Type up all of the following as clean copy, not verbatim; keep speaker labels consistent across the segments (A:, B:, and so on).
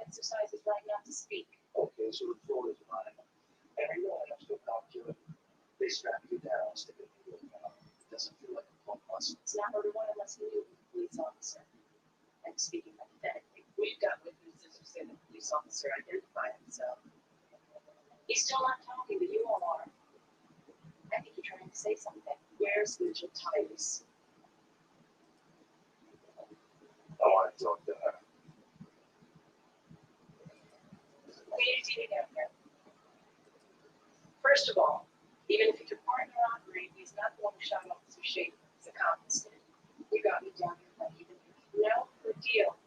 A: exercise his right not to speak.
B: Okay, so the floor is mine. And I know I have to talk to it. They strap you down, stick it in your mouth. It doesn't feel like a plump muscle.
A: It's not murder one unless he knew the police officer. I'm speaking hypothetically.
C: We've got witnesses who say the police officer identified himself.
A: He's still not talking, but you all are. I think you're trying to say something.
C: Where's Little Titus?
B: I want to talk to her.
A: We need to get down here. First of all, even if he took part in the robbery, he's not the one who shot Officer Schaefer. His accomplice did. You got me down here, but even no, good deal.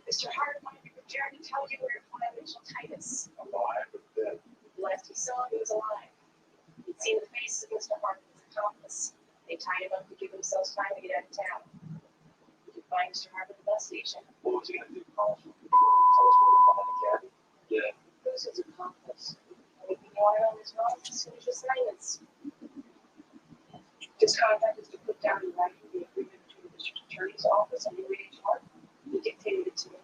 A: Mr. Hart wanted to be prepared to tell you where to find Mitchell Titus.
B: Alive or dead?
A: Last he saw, he was alive. He'd seen the faces of Mr. Hart and his accomplice. They tied him up to give themselves time to get out of town. We could find Mr. Hart at the bus station.
B: What was he going to do? Call us? Tell us where to find the cabin? Yeah.
A: Who's his accomplice? Anything you want on his wrong? Just finish your silence. His contact is to put down in writing the agreement between the district attorney's office and the Reading Hart. He dictated it to me.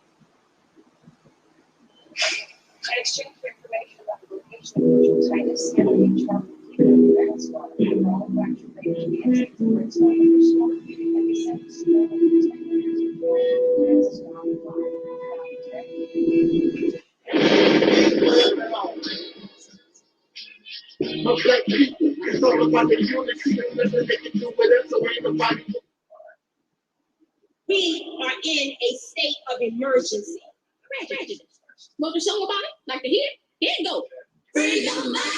A: I exchanged information about the location of Mitchell Titus and the HR people in the squad. All fracture players to be entered to Rick's store and be sent to school for 10 years before the stop line.
D: Black people, it's all about the unity. They can do whatever, so ain't nobody.
E: We are in a state of emergency. Tragedy. Want to show about it? Like to hear? Here it goes. Freedom life.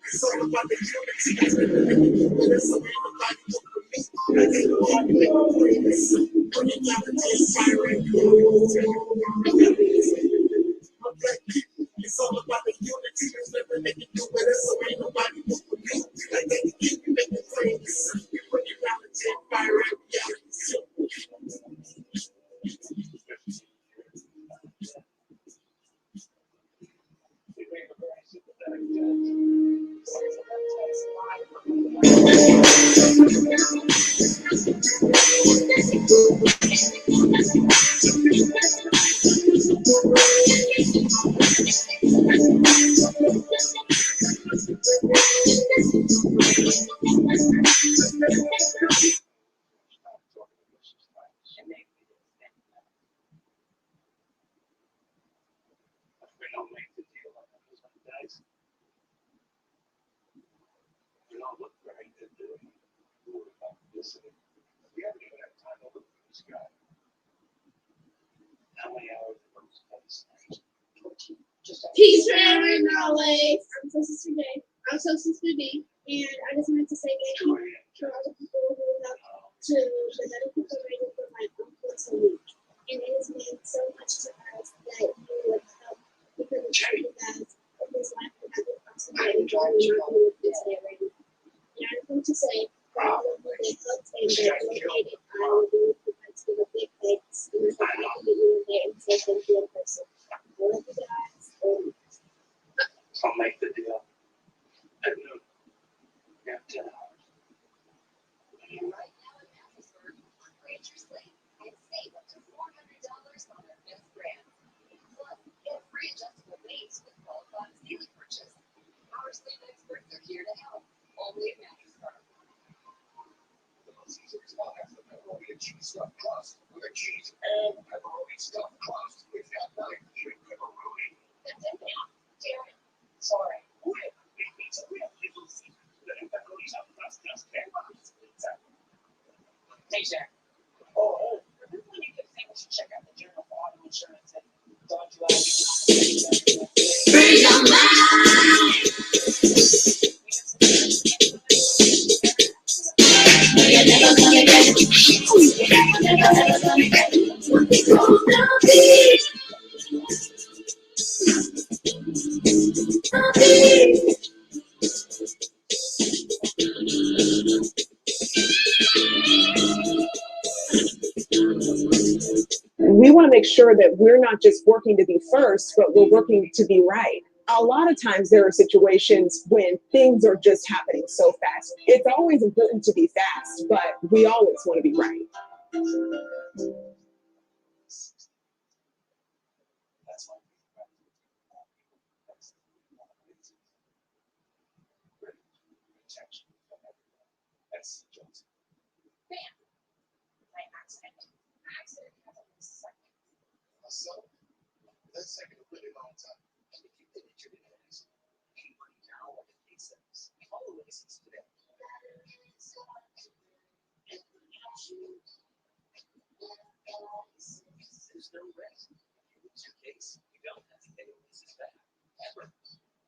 D: It's all about the unity. They can do whatever, so ain't nobody it's all about the unity. They can do whatever, so ain't nobody with me. Like they can keep you making friends. You put it down the 10 fire out, yeah.
E: Peace, Myron, knowledge. I'm so Sister D, and I just wanted to say thank you to all the people who helped to the medical provider for my uncle week. And it has meant so much to us that you would help because of you guys of this life that I've been concentrating on with this already. And I just want to say for all of you that helped and that donated, I would really like to give a big thanks and I can meet you in there and say thank you in person. I love you guys.
B: I'll make the deal. At noon. Yeah, 10 hours.
F: And right now in Matthersburg, upgrade your slate and save up to $400 on their best brand. Plus, get free adjustable base with qualified daily purchase. Our sleep experts are here to help. Only at Matthersburg.
D: The most easy spot after the pepperoni and cheese stuffed crust with a cheese and pepperoni stuffed crust with that night eating pepperoni.
F: Darren, sorry.
D: It's a real little secret that if pepperoni stuffed crust just can't pizza.
C: Hey, Jack. Oh, remember when you kept saying we should check out the Journal for Auto Insurance and thought you out?
E: Freedom life. You're never gonna get it. You're never gonna get it. What we gonna be?
G: We want to make sure that we're not just working to be first, but we're working to be right. a lot of times there are situations when things are just happening so fast. It's always important to be fast, but we always want to be right.
F: Bam! By accident. Accident has a second.
D: So, that second a really long time. And if you did it, you didn't notice. Keep running down like a case sentence. Follow the lessons today. There's no rest. If you lose your case, you don't have to pay Oasis back. Ever.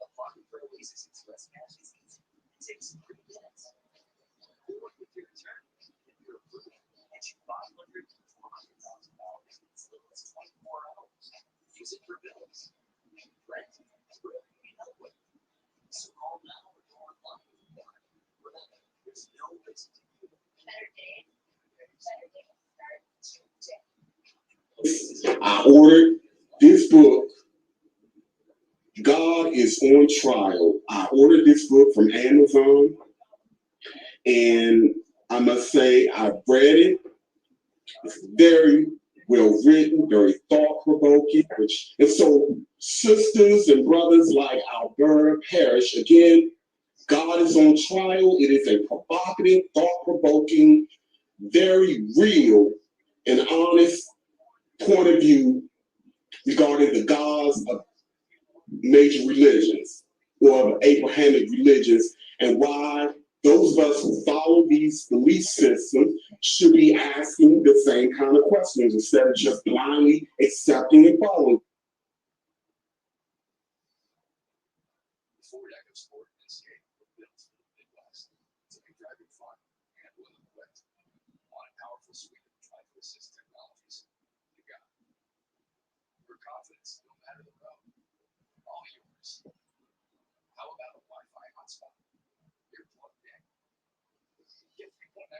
D: Applying for Oasis Express Cash is easy. It takes 3 minutes. Or with your return, if you're approved, get you $500,000 to $400,000 in as little as 24 hours. Use it for bills, rent, whatever you need help with. So call now or go online. Remember, there's no reason to do it.
F: Better day. Better day. Start today.
H: I ordered this book, God is on Trial. I ordered this book from Amazon, and I must say I've read it. It's very well written, very thought-provoking. And so, sisters and brothers like Alberta Parrish, again, God is on Trial. It is a provocative, thought-provoking, very real and honest point of view regarding the gods of major religions or of Abrahamic religions, and why those of us who follow these belief systems should be asking the same kind of questions instead of just blindly accepting and following.
D: Before RexPort and Skate were built for the Midwest to be driving fun and well equipped on a powerful suite of driver assist technologies. You got it. For confidence, no matter the road, all yours. How about a Wi-Fi hotspot? You're plugged in. Get 3.9%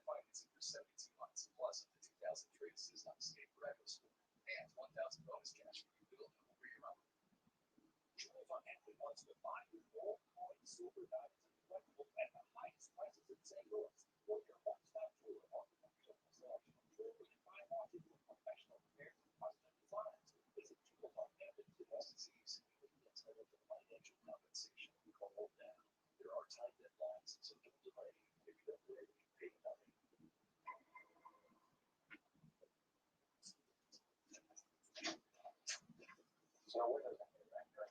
D: financing for 72 months, plus up to 2,000 trade assist on Skate for RexPort, and 1,000 bonus cash when you build them over your own. Drive on every month with mine with gold, coin, silver, diamonds, and collectibles at the highest prices in St. Louis. For your one-stop tour on the beautiful selection of jewelry and fine watches with professional repairs and custom designs. Visit Jewel on campus in SCs. Instead of the financial compensation, call now. There are time deadlines, so don't delay. If you don't ready, pay nothing. So what does that mean, right?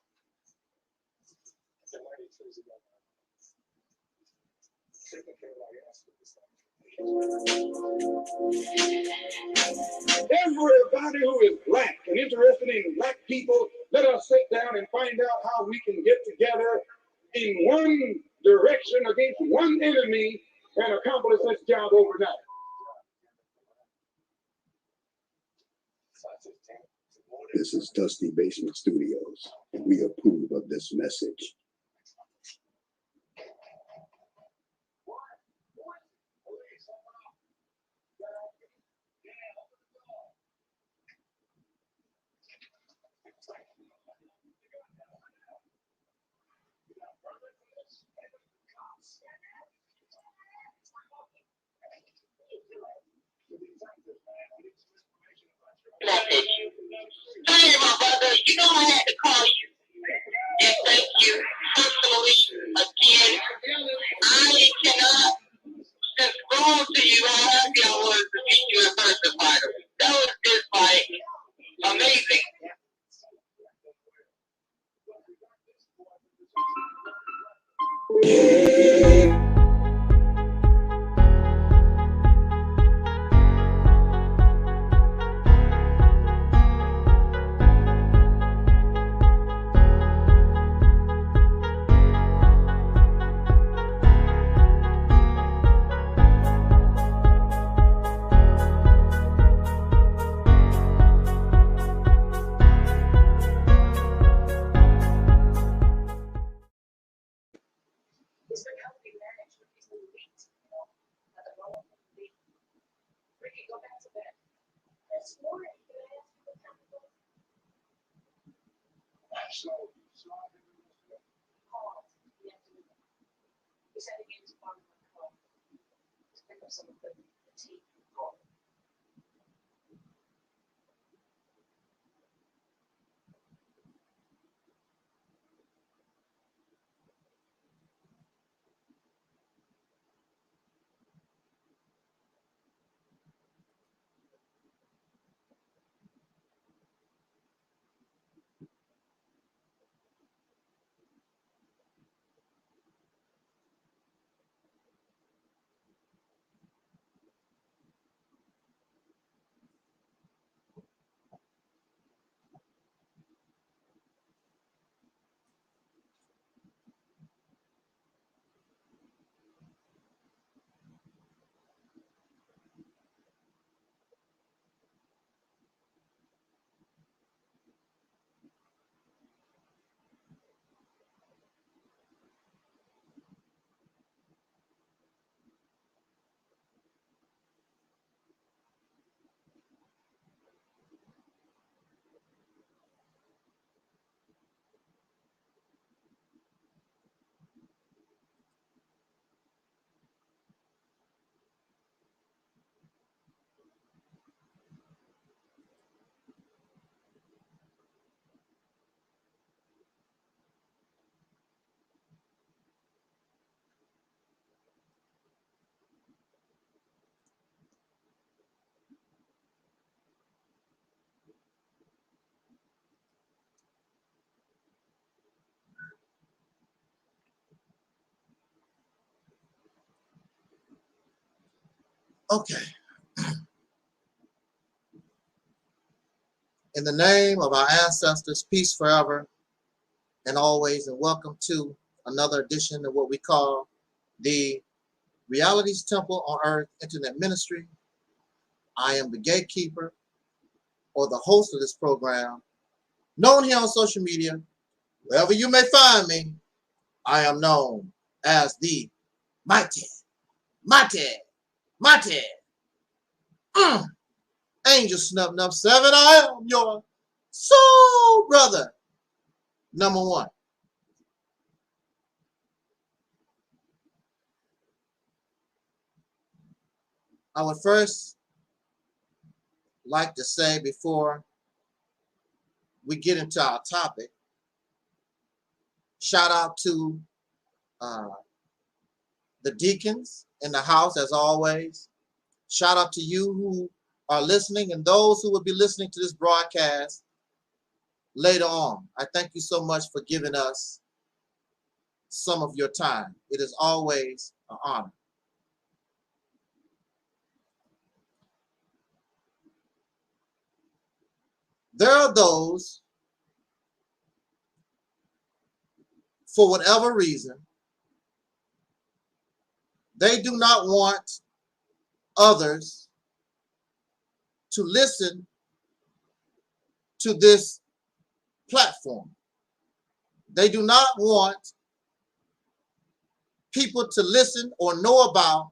I: Everybody who is black and interested in black people, let us sit down and find out how we can get together in one direction against one enemy and accomplish this job overnight.
J: This is Dusty Basement Studios, and we approve of this message.
K: Message. Hey, my brother, you know I had to call you and thank you personally again. I cannot just go to you how happy I was to meet you in person, Myron. That was just like amazing.
A: This reality marriage would be so late, at the moment of the week. Ricky, go back to bed. This morning, can I ask you a couple of
D: So
A: some of the tape.
L: Okay. In the name of our ancestors, peace forever and always, and welcome to another edition of what we call the Reality's Temple on Earth Internet Ministry. I am the gatekeeper or the host of this program, known here on social media. Wherever you may find me, I am known as the mighty Angel Snub Nub 7. I am your soul brother, number one. I would first like to say, before we get into our topic, shout out to the deacons in the house, as always. Shout out to you who are listening and those who will be listening to this broadcast later on. I thank you so much for giving us some of your time. It is always an honor. There are those, for whatever reason, they do not want others to listen to this platform. They do not want people to listen or know about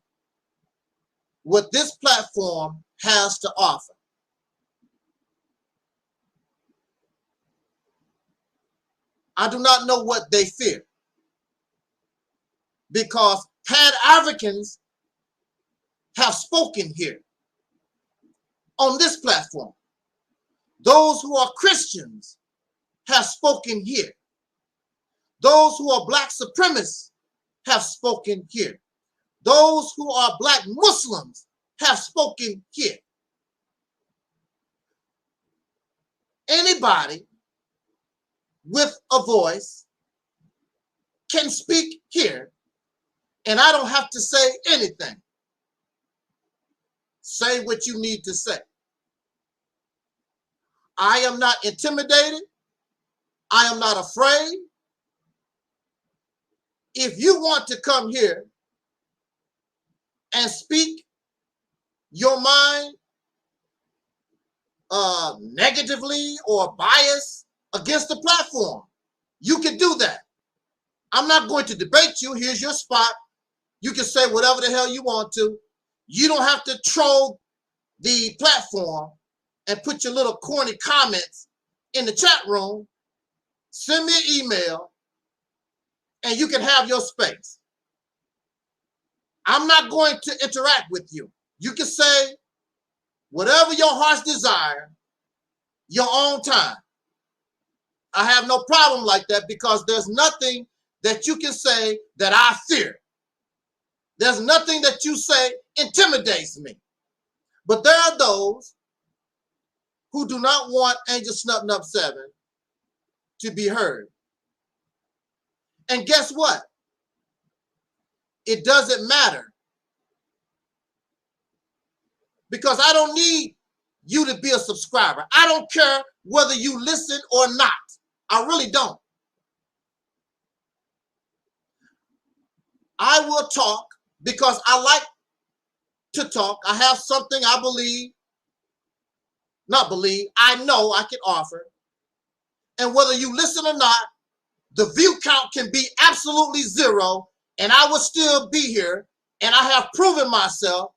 L: what this platform has to offer. I do not know what they fear, because Pan-Africans have spoken here on this platform. Those who are Christians have spoken here. Those who are black supremacists have spoken here. Those who are black Muslims have spoken here. Anybody with a voice can speak here, and I don't have to say anything. Say what you need to say. I am not intimidated. I am not afraid. If you want to come here and speak your mind negatively or biased against the platform, you can do that. I'm not going to debate you. Here's your spot. You can say whatever the hell you want to. You don't have to troll the platform and put your little corny comments in the chat room. Send me an email and you can have your space. I'm not going to interact with you. You can say whatever your heart's desire, your own time. I have no problem like that because there's nothing that you can say that I fear. There's nothing that you say intimidates me. But there are those who do not want Angel Snub Nub 7 to be heard. And guess what? It doesn't matter. Because I don't need you to be a subscriber. I don't care whether you listen or not. I really don't. I will talk because I like to talk. I have something I believe, not believe, I know I can offer. And whether you listen or not, the view count can be absolutely zero and I will still be here. And I have proven myself.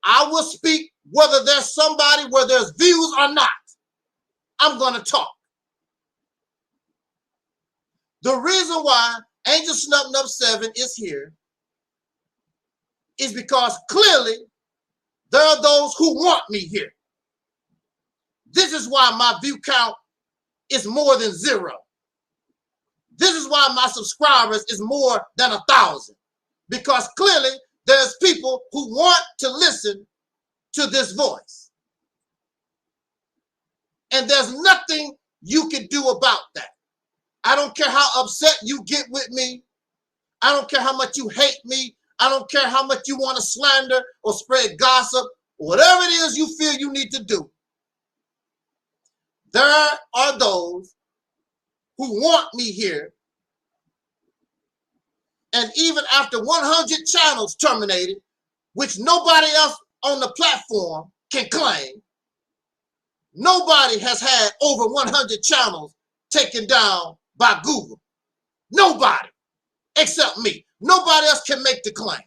L: I will speak whether there's somebody where there's views or not. I'm going to talk. The reason why Angel Snub Nub 7 is here is because clearly there are those who want me here. This is why my view count is more than zero. This is why my subscribers is more than 1,000. Because clearly there's people who want to listen to this voice. And there's nothing you can do about that. I don't care how upset you get with me. I don't care how much you hate me. I don't care how much you want to slander or spread gossip, or whatever it is you feel you need to do. There are those who want me here. And even after 100 channels terminated, which nobody else on the platform can claim, nobody has had over 100 channels taken down by Google. Nobody, except me. Nobody else can make the claim.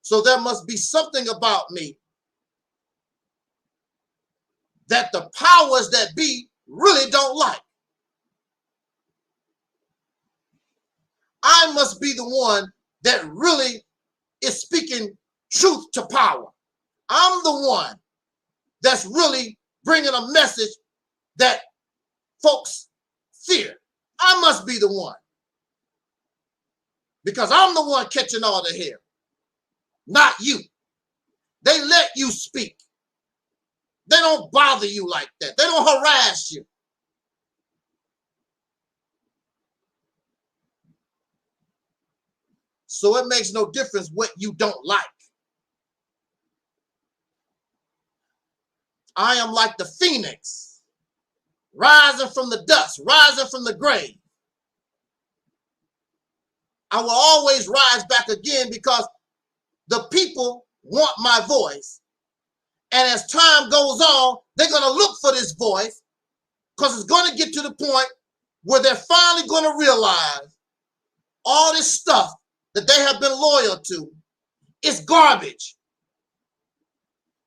L: So there must be something about me that the powers that be really don't like. I must be the one that really is speaking truth to power. I'm the one that's really bringing a message that folks fear. I must be the one. Because I'm the one catching all the hell, not you. They let you speak. They don't bother you like that. They don't harass you. So it makes no difference what you don't like. I am like the phoenix, rising from the dust, rising from the grave. I will always rise back again because the people want my voice. And as time goes on, they're going to look for this voice because it's going to get to the point where they're finally going to realize all this stuff that they have been loyal to is garbage.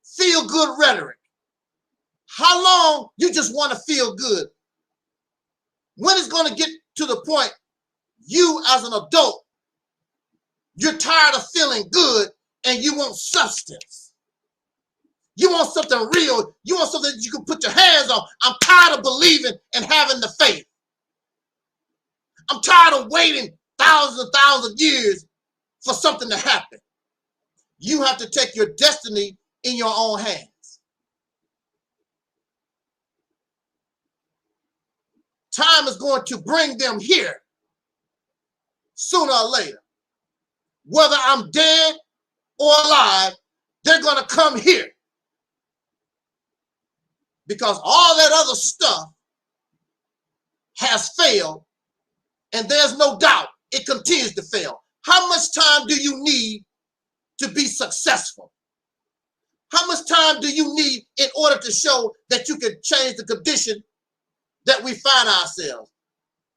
L: Feel good rhetoric. How long you just want to feel good? When is going to get to the point you as an adult, you're tired of feeling good and you want substance? You want something real. You want something that you can put your hands on. I'm tired of believing and having the faith. I'm tired of waiting thousands and thousands of years for something to happen. You have to take your destiny in your own hands. Time is going to bring them here sooner or later. Whether I'm dead or alive, they're going to come here. Because all that other stuff has failed, and there's no doubt it continues to fail. How much time do you need to be successful? How much time do you need in order to show that you can change the condition that we find ourselves?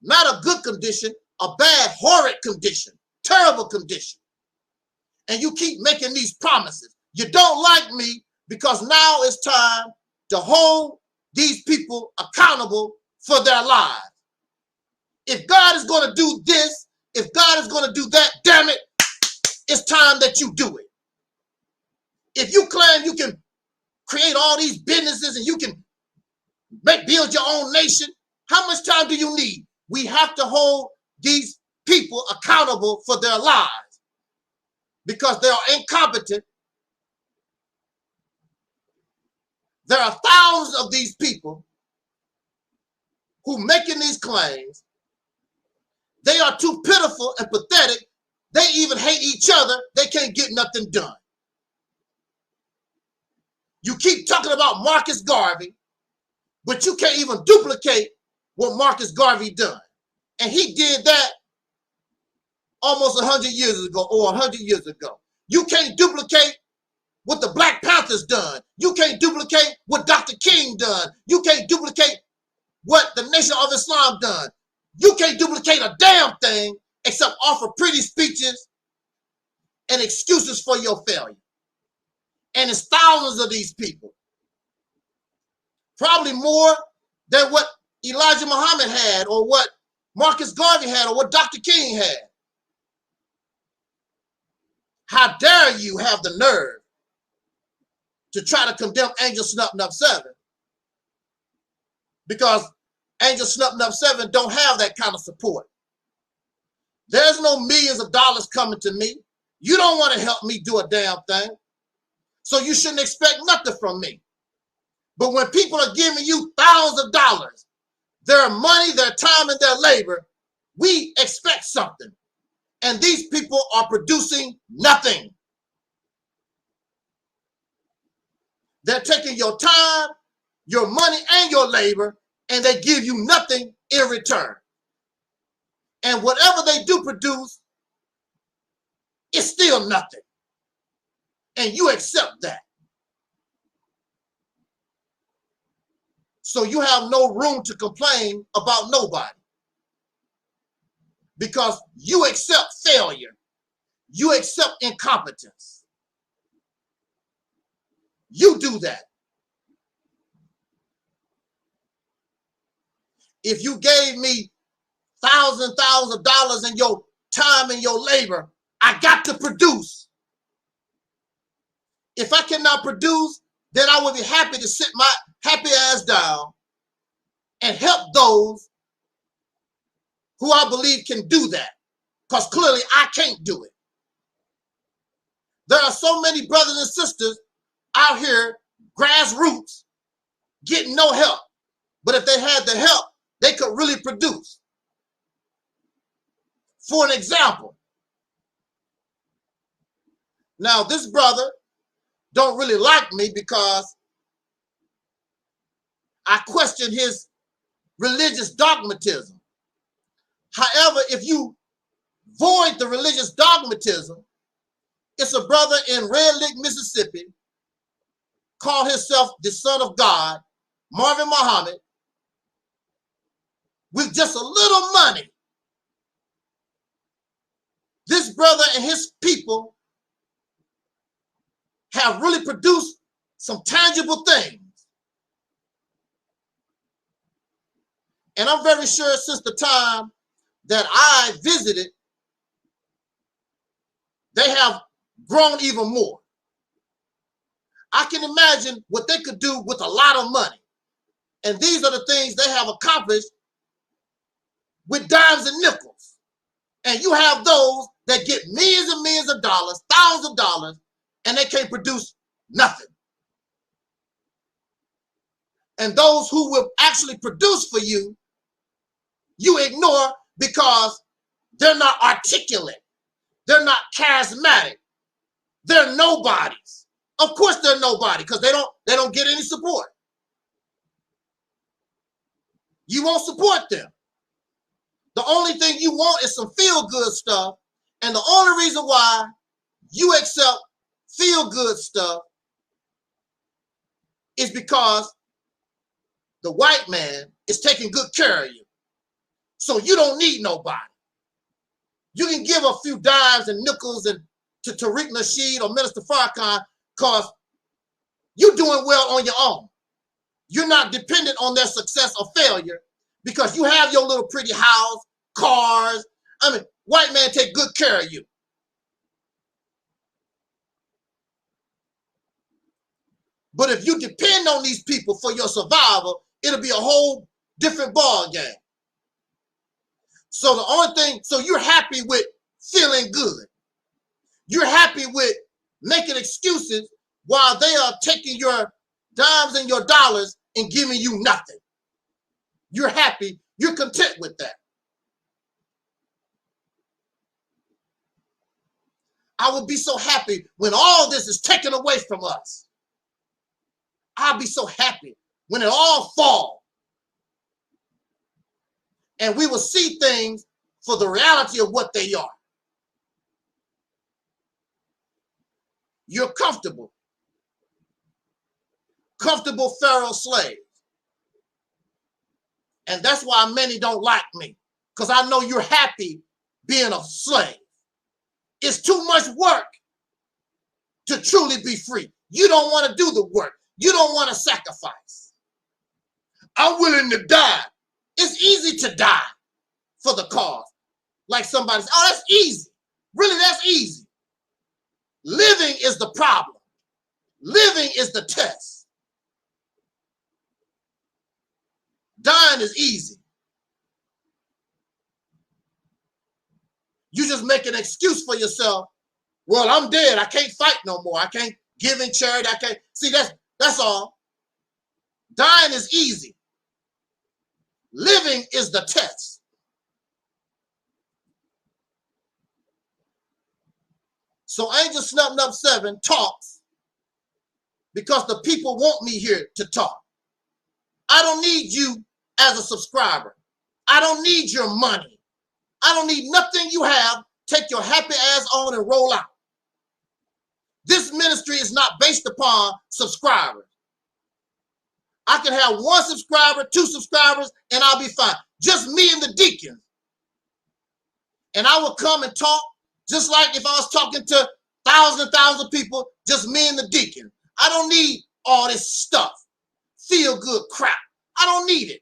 L: Not a good condition, a bad, horrid condition, terrible condition. And you keep making these promises. You don't like me because now it's time to hold these people accountable for their lives. If God is going to do this, if God is going to do that, damn it, time that you do it. If you claim you can create all these businesses and you can build your own nation, how much time do you need? We have to hold these people accountable for their lives because they are incompetent. There are thousands of these people who making these claims. They are too pitiful and pathetic. They even hate each other. They can't get nothing done. You keep talking about Marcus Garvey, but you can't even duplicate what Marcus Garvey done. And he did that almost 100 years ago or 100 years ago. You can't duplicate what the Black Panthers done. You can't duplicate what Dr. King done. You can't duplicate what the Nation of Islam done. You can't duplicate a damn thing except offer pretty speeches and excuses for your failure. And it's thousands of these people. Probably more than what Elijah Muhammad had or what Marcus Garvey had or what Dr. King had. How dare you have the nerve to try to condemn Angel Snup 7? Because Angel Snup 7 don't have that kind of support. There's no millions of dollars coming to me. You don't want to help me do a damn thing. So you shouldn't expect nothing from me. But when people are giving you thousands of dollars, their money, their time, and their labor, we expect something. And these people are producing nothing. They're taking your time, your money, and your labor, and they give you nothing in return. And whatever they do produce, it's still nothing. And you accept that. So you have no room to complain about nobody. Because you accept failure. You accept incompetence. You do that. If you gave me thousands of dollars in your time and your labor, I got to produce. If I cannot produce, then I would be happy to sit my happy ass down and help those who I believe can do that. Because clearly I can't do it. There are so many brothers and sisters out here, grassroots, getting no help. But if they had the help, they could really produce. For an example, now this brother don't really like me because I question his religious dogmatism. However, if you void the religious dogmatism, it's a brother in Red Lick, Mississippi, called himself the Son of God, Marvin Muhammad, with just a little money. This brother and his people have really produced some tangible things. And I'm very sure since the time that I visited, they have grown even more. I can imagine what they could do with a lot of money. And these are the things they have accomplished with dimes and nickels. And you have those that get millions and millions of dollars, thousands of dollars, and they can't produce nothing. And those who will actually produce for you, you ignore because they're not articulate. They're not charismatic. They're nobodies. Of course they're nobody because they don't get any support. You won't support them. The only thing you want is some feel-good stuff. And the only reason why you accept feel-good stuff is because the white man is taking good care of you. So you don't need nobody. You can give a few dimes and nickels and to Tariq Nasheed or Minister Farrakhan because you're doing well on your own. You're not dependent on their success or failure because you have your little pretty house, cars. I mean, white man take good care of you. But if you depend on these people for your survival, it'll be a whole different ball game. So the only thing, so you're happy with feeling good. You're happy with making excuses while they are taking your dimes and your dollars and giving you nothing. You're happy. You're content with that. I would be so happy when all this is taken away from us. I'll be so happy when it all falls. And we will see things for the reality of what they are. You're comfortable. Comfortable Pharaoh slaves. And that's why many don't like me. Because I know you're happy being a slave. It's too much work to truly be free. You don't want to do the work. You don't want to sacrifice. I'm willing to die. It's easy to die for the cause. Like somebody says, oh, that's easy. Really, that's easy. Living is the problem. Living is the test. Dying is easy. You just make an excuse for yourself. Well, I'm dead. I can't fight no more. I can't give in charity. I can't. See, that's all. Dying is easy. Living is the test. So Angel Snub Nub 7 talks because the people want me here to talk. I don't need you as a subscriber. I don't need your money. I don't need nothing you have. Take your happy ass on and roll out. This ministry is not based upon subscribers. I can have 1 subscriber, 2 subscribers, and I'll be fine. Just me and the deacons. And I will come and talk just like if I was talking to thousands and thousands of people, just me and the deacon. I don't need all this stuff. Feel good crap. I don't need it.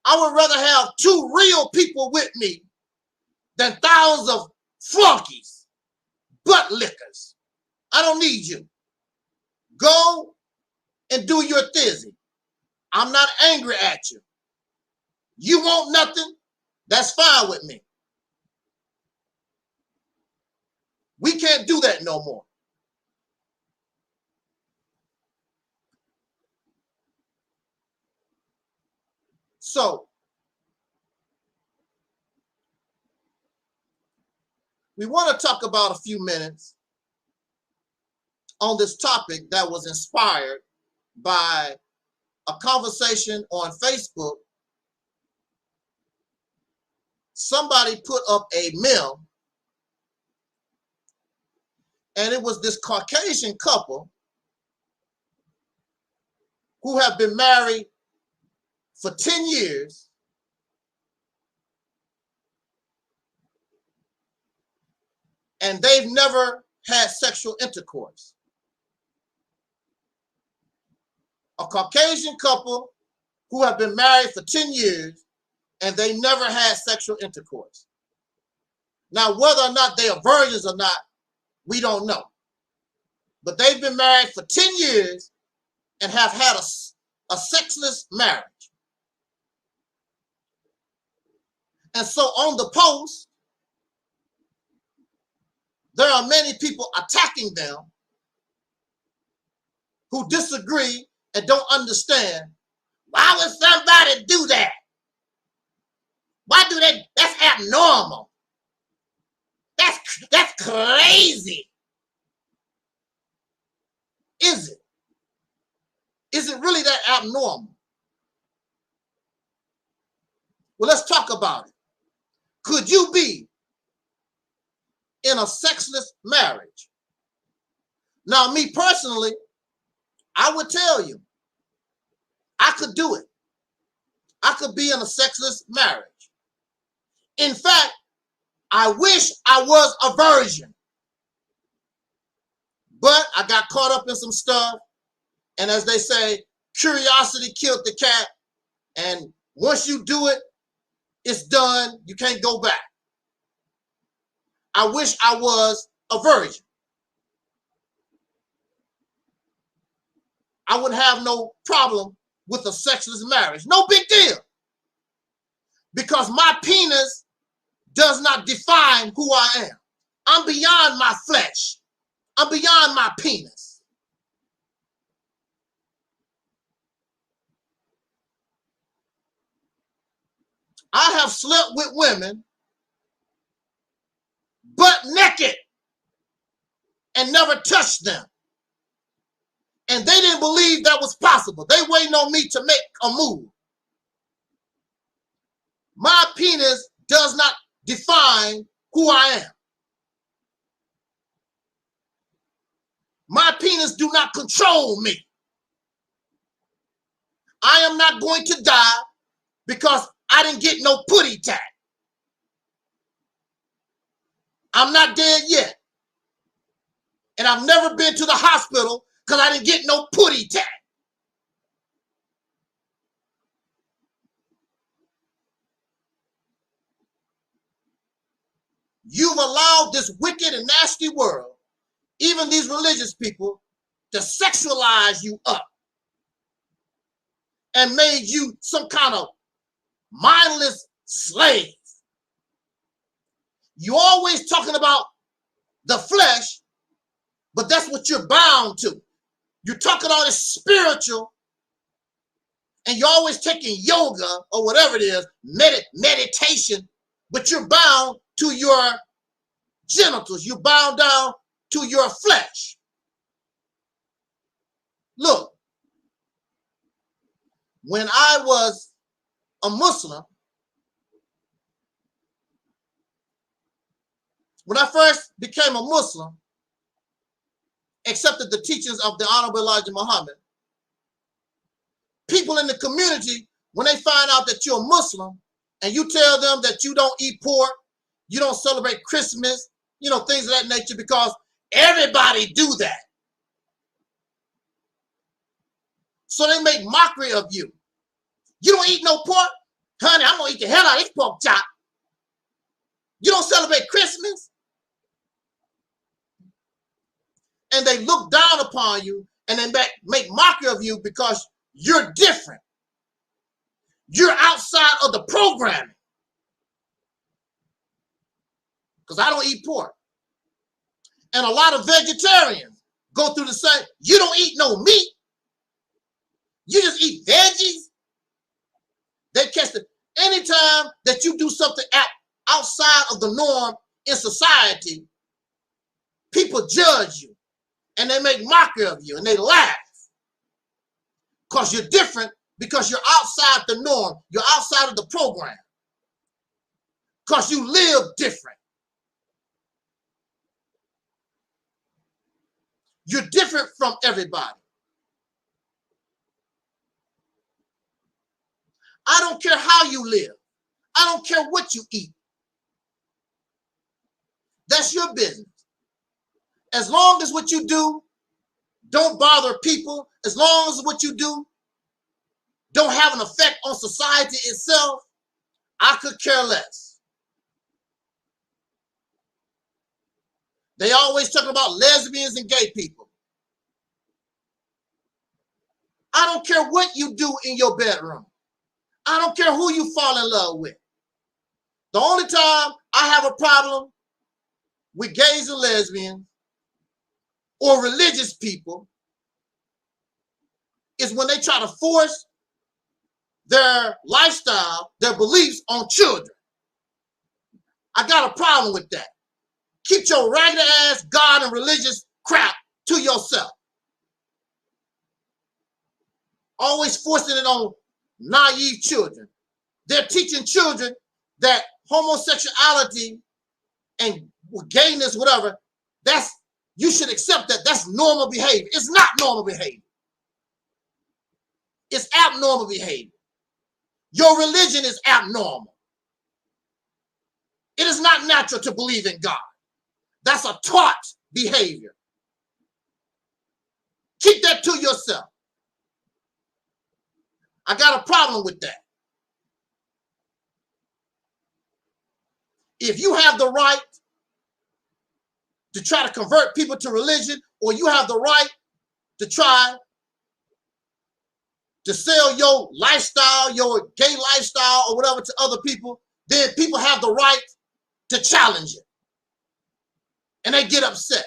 L: I would rather have 2 real people with me than thousands of flunkies, butt lickers. I don't need you. Go and do your thizzy. I'm not angry at you. You want nothing? That's fine with me. We can't do that no more. So, we want to talk about a few minutes on this topic that was inspired by a conversation on Facebook. Somebody put up a meme, and it was this Caucasian couple who have been married for 10 years, and they've never had sexual intercourse. A Caucasian couple who have been married for 10 years, and they never had sexual intercourse. Now, whether or not they are virgins or not, we don't know. But they've been married for 10 years and have had a sexless marriage. And so on the post, there are many people attacking them who disagree and don't understand. Why would somebody do that? Why do they? That's abnormal. That's crazy. Is it? Is it really that abnormal? Well, let's talk about it. Could you be in a sexless marriage? Now, me personally, I would tell you, I could do it. I could be in a sexless marriage. In fact, I wish I was a virgin. But I got caught up in some stuff. And as they say, curiosity killed the cat. And once you do it, it's done. You can't go back. I wish I was a virgin. I would have no problem with a sexless marriage. No big deal. Because my penis does not define who I am. I'm beyond my flesh. I'm beyond my penis. I have slept with women butt naked and never touched them. And they didn't believe that was possible. They waiting on me to make a move. My penis does not define who I am. My penis do not control me. I am not going to die because I didn't get no putty tat. I'm not dead yet. And I've never been to the hospital because I didn't get no putty tat. You've allowed this wicked and nasty world, even these religious people, to sexualize you up and made you some kind of mindless slave. You're always talking about the flesh, but that's what you're bound to. You're talking all this spiritual, and you're always taking yoga or whatever it is, meditation, but you're bound to your genitals. You're bound down to your flesh. Look, when I was a Muslim, when I first became a Muslim, accepted the teachings of the Honorable Elijah Muhammad, people in the community, when they find out that you're a Muslim and you tell them that you don't eat pork, you don't celebrate Christmas, you know, things of that nature, because everybody do that. So they make mockery of you. You don't eat no pork? Honey, I'm going to eat the hell out of this pork chop. You don't celebrate Christmas? And they look down upon you and they make mockery of you because you're different. You're outside of the programming. Because I don't eat pork. And a lot of vegetarians go through the same. You don't eat no meat. You just eat veggies. They catch the anytime that you do something outside of the norm in society, people judge you and they make mockery of you and they laugh because you're different, because you're outside the norm, you're outside of the program, because you live different. You're different from everybody. I don't care how you live. I don't care what you eat. That's your business. As long as what you do don't bother people, as long as what you do don't have an effect on society itself, I could care less. They always talk about lesbians and gay people. I don't care what you do in your bedroom. I don't care who you fall in love with. The only time I have a problem with gays and lesbians or religious people is when they try to force their lifestyle, their beliefs on children. I got a problem with that. Keep your ragged ass God and religious crap to yourself. Always forcing it on naive children. They're teaching children that homosexuality and gayness, whatever, you should accept that that's normal behavior. It's not normal behavior. It's abnormal behavior. Your religion is abnormal. It is not natural to believe in God. That's a taught behavior. Keep that to yourself. I got a problem with that. If you have the right to try to convert people to religion, or you have the right to try to sell your lifestyle, your gay lifestyle or whatever to other people, then people have the right to challenge it. And they get upset.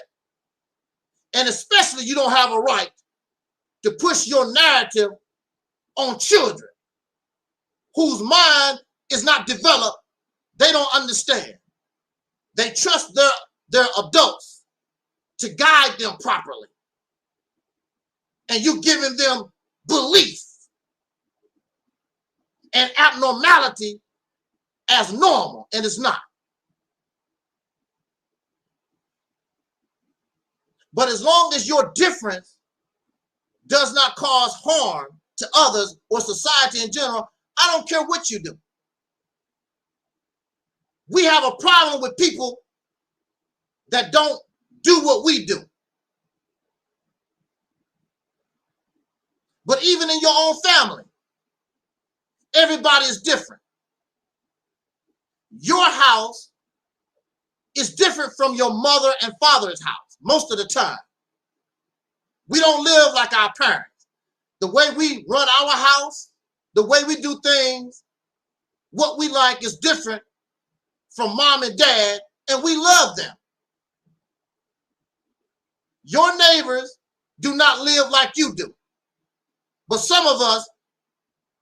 L: And especially you don't have a right to push your narrative on children whose mind is not developed. They don't understand. They trust their adults to guide them properly. And you giving them belief and abnormality as normal, and it's not. But as long as your difference does not cause harm to others or society in general, I don't care what you do. We have a problem with people that don't do what we do. But even in your own family, everybody is different. Your house is different from your mother and father's house most of the time. We don't live like our parents. The way we run our house, the way we do things, what we like is different from mom and dad, and we love them. Your neighbors do not live like you do. But some of us,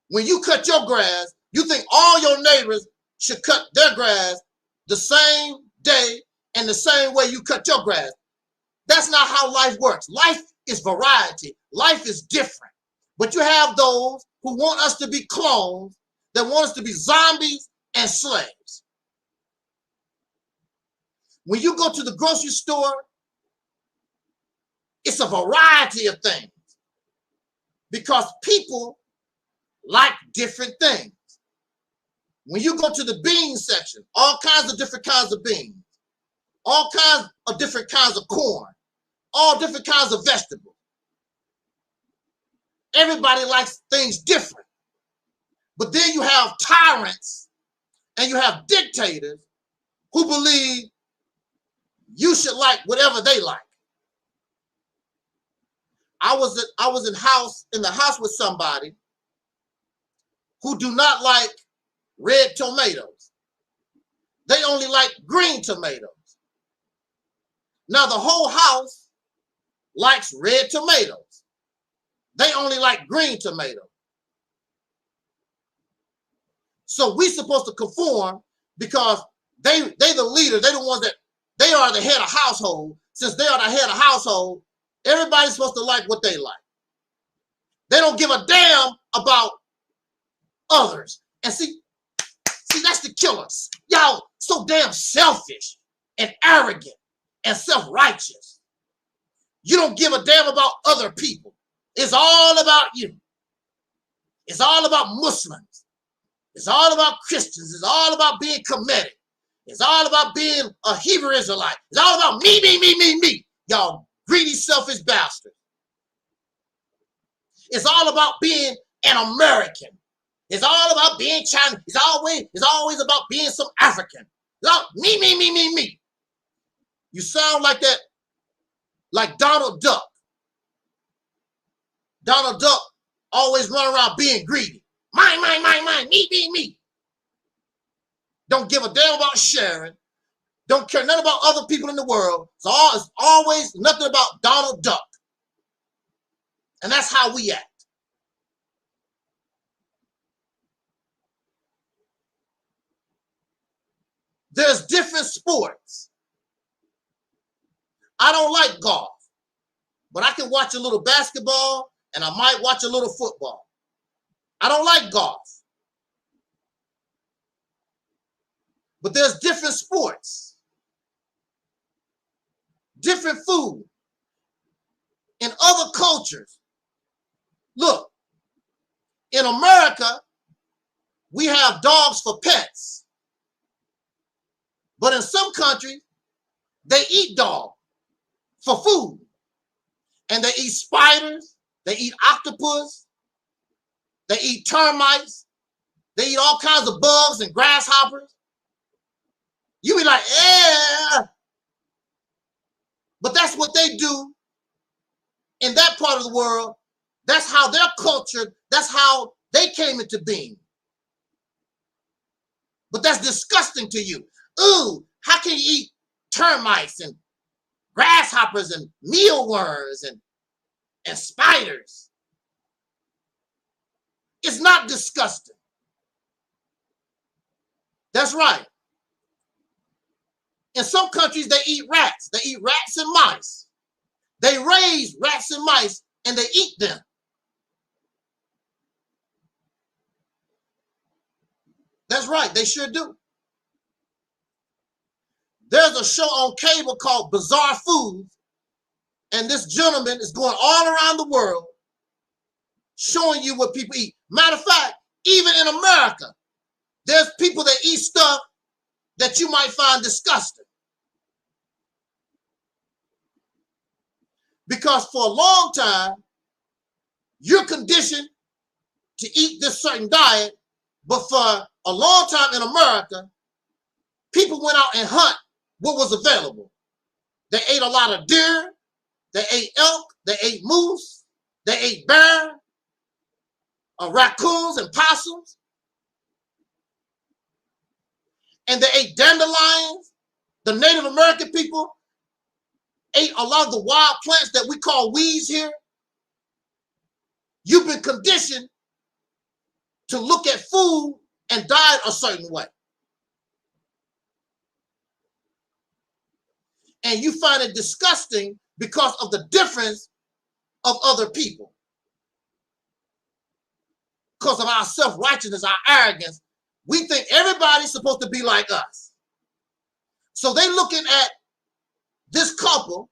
L: when you cut your grass, you think all your neighbors should cut their grass the same day and the same way you cut your grass. That's not how life works. Life is variety. Life is different. But you have those who want us to be clones, that want us to be zombies and slaves. When you go to the grocery store, it's a variety of things because people like different things. When you go to the bean section, all kinds of different kinds of beans, all kinds of different kinds of corn, all different kinds of vegetables. Everybody likes things different. But then you have tyrants and you have dictators who believe you should like whatever they like. I was in the house with somebody who do not like red tomatoes. They only like green tomatoes. Now the whole house likes red tomatoes. They only like green tomatoes. So we're supposed to conform because they the leader. They the ones that they are the head of household. Since they are the head of household, everybody's supposed to like what they like. They don't give a damn about others. And see, that's the killers. Y'all so damn selfish and arrogant and self-righteous. You don't give a damn about other people. It's all about you. It's all about Muslims. It's all about Christians. It's all about being Kemetic. It's all about being a Hebrew Israelite. It's all about me, me, me, me, me. Y'all greedy, selfish bastards. It's all about being an American. It's all about being Chinese. It's always about being some African. It's all me, me, me, me, me. You sound like that, like Donald Duck. Donald Duck always run around being greedy. Mine, mine, mine, mine, me, me, me. Don't give a damn about sharing. Don't care nothing about other people in the world. It's always nothing about Donald Duck. And that's how we act. There's different sports. I don't like golf, but I can watch a little basketball and I might watch a little football. I don't like golf. But there's different sports, different food. In other cultures, look, in America, we have dogs for pets. But in some countries, they eat dog for food. And they eat spiders, they eat octopus, they eat termites, they eat all kinds of bugs and grasshoppers. You be like, yeah. But that's what they do in that part of the world That's how their culture, that's how they came into being. But that's disgusting to you. Ooh, how can you eat termites and grasshoppers and mealworms and spiders? It's not disgusting. That's right. In some countries, they eat rats. They eat rats and mice. They raise rats and mice and they eat them. That's right, they sure do. There's a show on cable called Bizarre Foods, and this gentleman is going all around the world showing you what people eat. Matter of fact, even in America, there's people that eat stuff that you might find disgusting. Because for a long time, you're conditioned to eat this certain diet, but for a long time in America, people went out and hunt what was available. They ate a lot of deer, they ate elk, they ate moose, they ate bear, raccoons and possums, and they ate dandelions. The Native American people ate a lot of the wild plants that we call weeds here. You've been conditioned to look at food and diet a certain way. And you find it disgusting because of the difference of other people. Because of our self-righteousness, our arrogance, we think everybody's supposed to be like us. So they're looking at this couple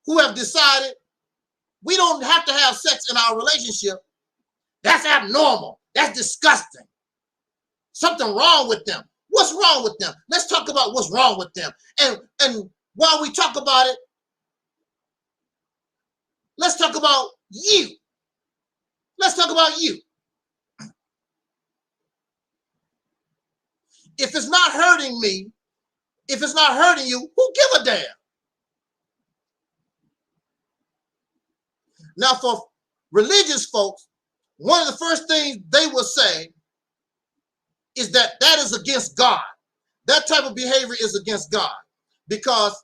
L: who have decided we don't have to have sex in our relationship. That's abnormal. That's disgusting. Something wrong with them. What's wrong with them? Let's talk about what's wrong with them. And while we talk about it, let's talk about you. Let's talk about you. If it's not hurting me, if it's not hurting you, who give a damn? Now, for religious folks, one of the first things they will say is that that is against God. That type of behavior is against God, because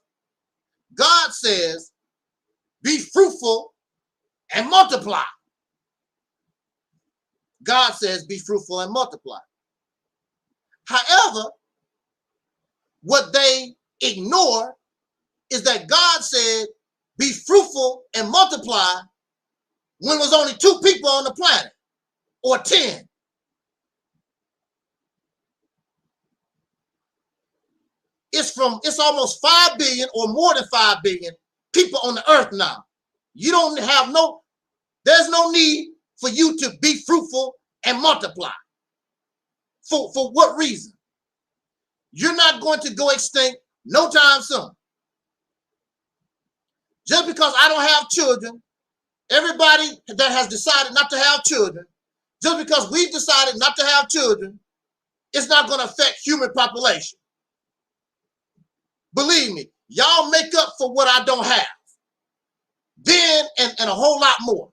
L: God says, be fruitful and multiply. God says, be fruitful and multiply. However, what they ignore is that God said, be fruitful and multiply when there was only 2 people on the planet, or 10. It's almost 5 billion or more than 5 billion people on the earth now. You don't have there's no need for you to be fruitful and multiply. For what reason? You're not going to go extinct no time soon. Just because I don't have children, everybody that has decided not to have children, just because we've decided not to have children, it's not going to affect human population. Believe me, y'all make up for what I don't have. Then and a whole lot more.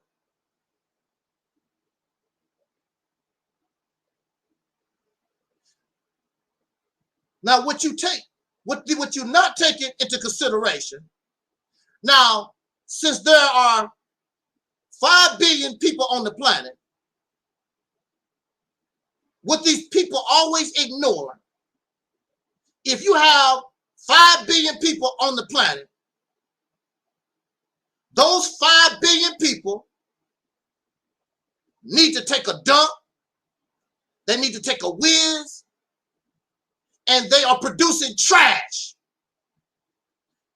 L: Now, what you're not taking into consideration, now, since there are 5 billion people on the planet, what these people always ignore, if you have 5 billion people on the planet, those 5 billion people need to take a dump, they need to take a whiz, and they are producing trash.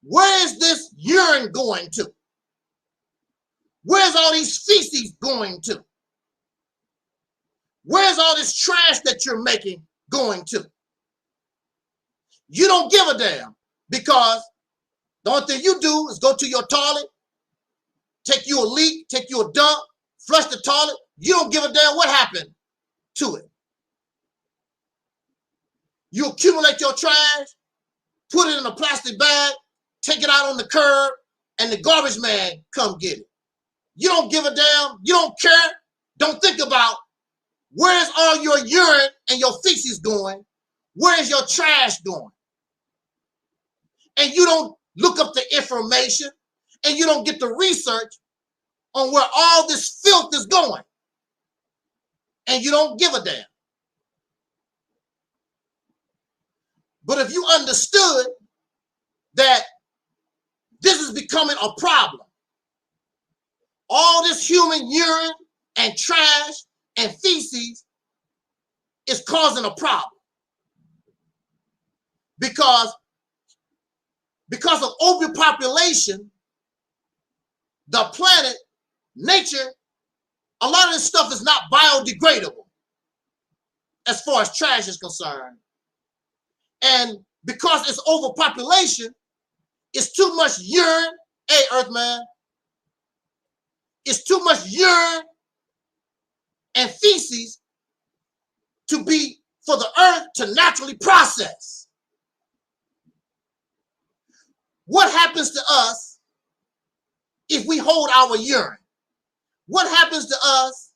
L: Where is this urine going to? Where's all these feces going to? Where's all this trash that you're making going to? You don't give a damn, because the only thing you do is go to your toilet, take you a leak, take you a dump, flush the toilet. You don't give a damn what happened to it. You accumulate your trash, put it in a plastic bag, take it out on the curb, and the garbage man come get it. You don't give a damn. You don't care. Don't think about where's all your urine and your feces going? Where is your trash going? And you don't look up the information and you don't get the research on where all this filth is going. And you don't give a damn. But if you understood that this is becoming a problem, all this human urine and trash and feces is causing a problem. Because of overpopulation, the planet, nature, a lot of this stuff is not biodegradable as far as trash is concerned. And because it's overpopulation, it's too much urine. Hey, Earthman. It's too much urine and feces to be for the earth to naturally process. What happens to us if we hold our urine? What happens to us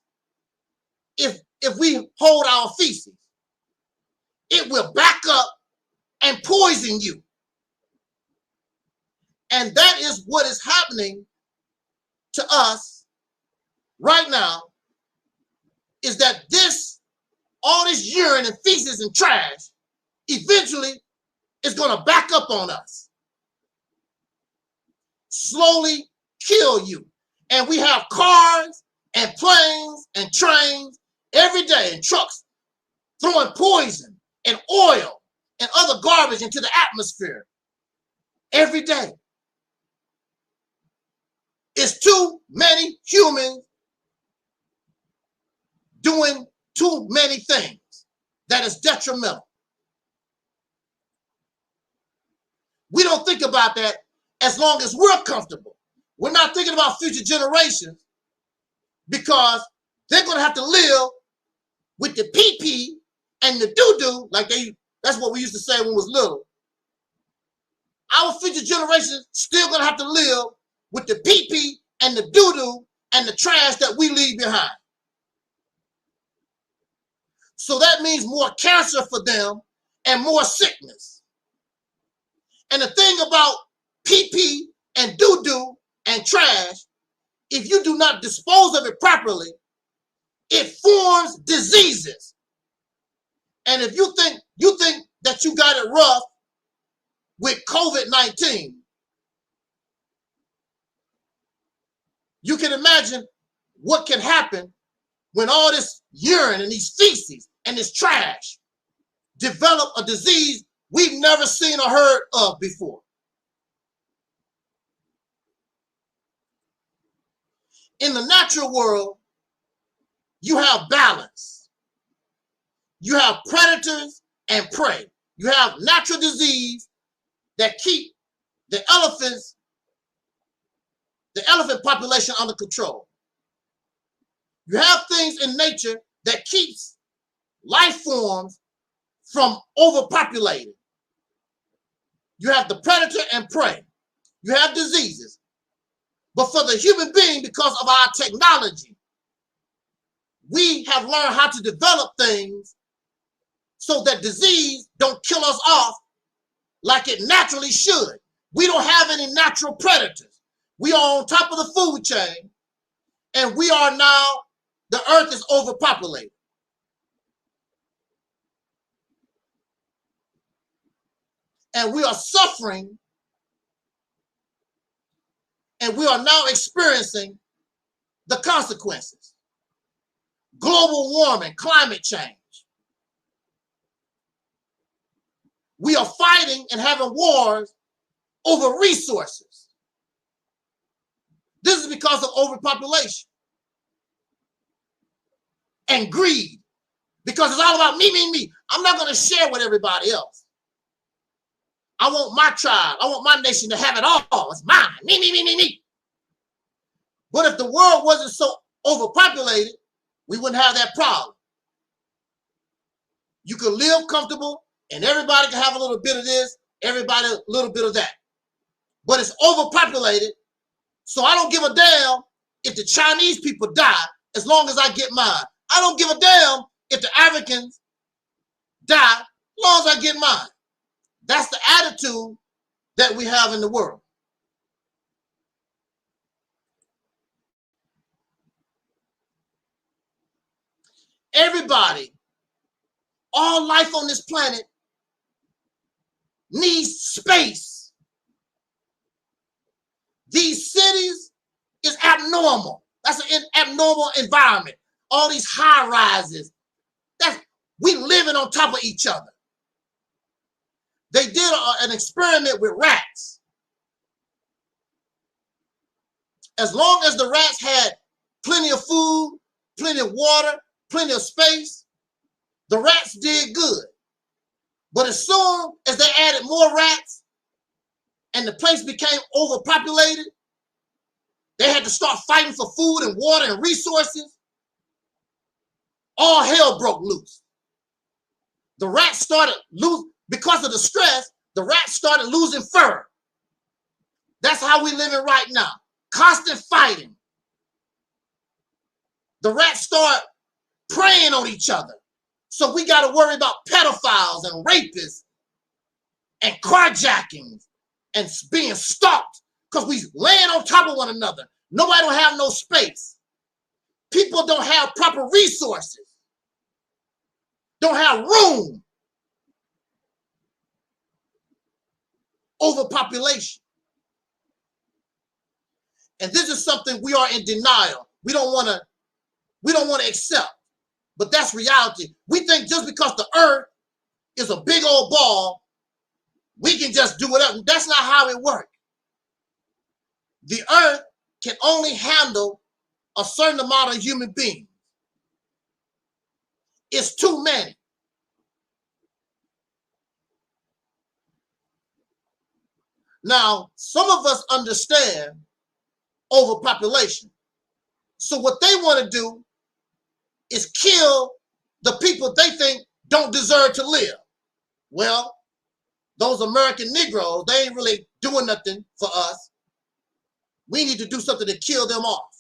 L: if we hold our feces? It will back up and poison you. And that is what is happening to us right now, is that all this urine and feces and trash eventually is going to back up on us, slowly kill you. And we have cars and planes and trains every day and trucks throwing poison and oil and other garbage into the atmosphere every day. It's too many humans doing too many things that is detrimental. We don't think about that as long as we're comfortable. We're not thinking about future generations because they're going to have to live with the pee-pee and the doo-doo, that's what we used to say when we was little. Our future generations still going to have to live with the pee-pee and the doo-doo and the trash that we leave behind. So that means more cancer for them and more sickness. And the thing about pee-pee and doo-doo and trash, if you do not dispose of it properly, it forms diseases. And if you think that you got it rough with COVID-19, you can imagine what can happen when all this urine and these feces and this trash develop a disease we've never seen or heard of before. In the natural world, you have balance. You have predators and prey. You have natural disease that keep the elephant population under control. You have things in nature that keeps life forms from overpopulating. You have the predator and prey. You have diseases. But for the human being, because of our technology, we have learned how to develop things so that disease don't kill us off like it naturally should. We don't have any natural predators. We are on top of the food chain, and we are now, the earth is overpopulated. And we are suffering, and we are now experiencing the consequences. Global warming, climate change. We are fighting and having wars over resources. This is because of overpopulation and greed, because it's all about me, me, me. I'm not going to share with everybody else. I want my tribe, I want my nation to have it all. It's mine, me, me, me, me, me. But if the world wasn't so overpopulated, we wouldn't have that problem. You could live comfortable and everybody can have a little bit of this, everybody a little bit of that. But it's overpopulated, so I don't give a damn if the Chinese people die as long as I get mine. I don't give a damn if the Africans die as long as I get mine. That's the attitude that we have in the world. Everybody, all life on this planet needs space. These cities is abnormal. That's an abnormal environment. All these high rises. We living on top of each other. They did an experiment with rats. As long as the rats had plenty of food, plenty of water, plenty of space, the rats did good. But as soon as they added more rats and the place became overpopulated, they had to start fighting for food and water and resources. All hell broke loose. The rats started losing, because of the stress, the rats started losing fur. That's how we living right now. Constant fighting. The rats start preying on each other. So we got to worry about pedophiles and rapists and carjackings and being stalked because we laying on top of one another. Nobody don't have no space. People don't have proper resources. Don't have room. Overpopulation. And this is something we are in denial. We don't want to accept. But that's reality. We think just because the earth is a big old ball, we can just do it up. That's not how it works. The earth can only handle a certain amount of human beings. It's too many. Now, some of us understand overpopulation. So what they want to do is kill the people they think don't deserve to live. Well, those American Negroes, they ain't really doing nothing for us. We need to do something to kill them off.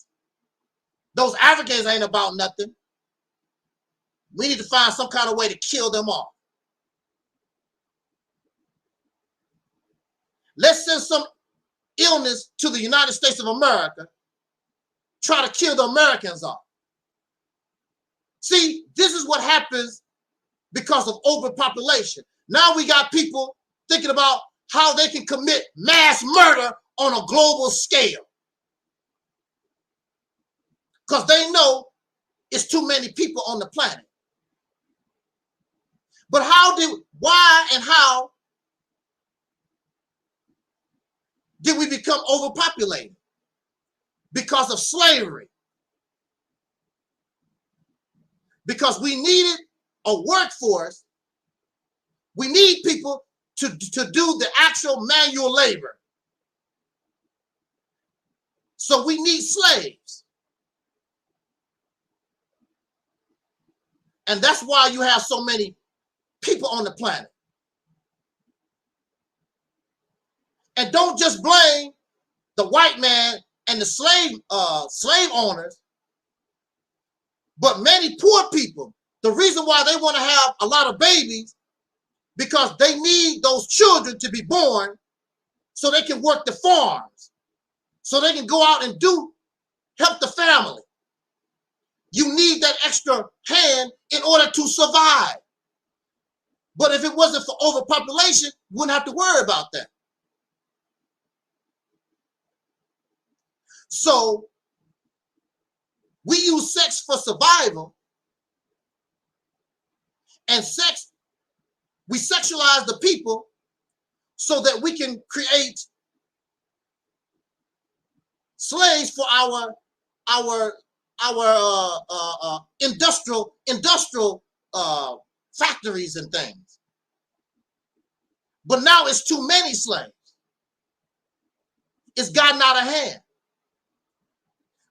L: Those Africans ain't about nothing. We need to find some kind of way to kill them off. Let's send some illness to the United States of America, try to kill the Americans off. See, this is what happens because of overpopulation. Now we got people thinking about how they can commit mass murder on a global scale. Because they know it's too many people on the planet. But why and how did we become overpopulated? Because of slavery. Because we needed a workforce. We need people to do the actual manual labor. So we need slaves. And that's why you have so many people on the planet. And don't just blame the white man and the slave owners, but many poor people. The reason why they want to have a lot of babies, because they need those children to be born so they can work the farms, so they can go out and help the family. You need that extra hand in order to survive. But if it wasn't for overpopulation, you wouldn't have to worry about that. So we use sex for survival, and we sexualize the people so that we can create slaves for our industrial factories and things. But now it's too many slaves. It's gotten out of hand.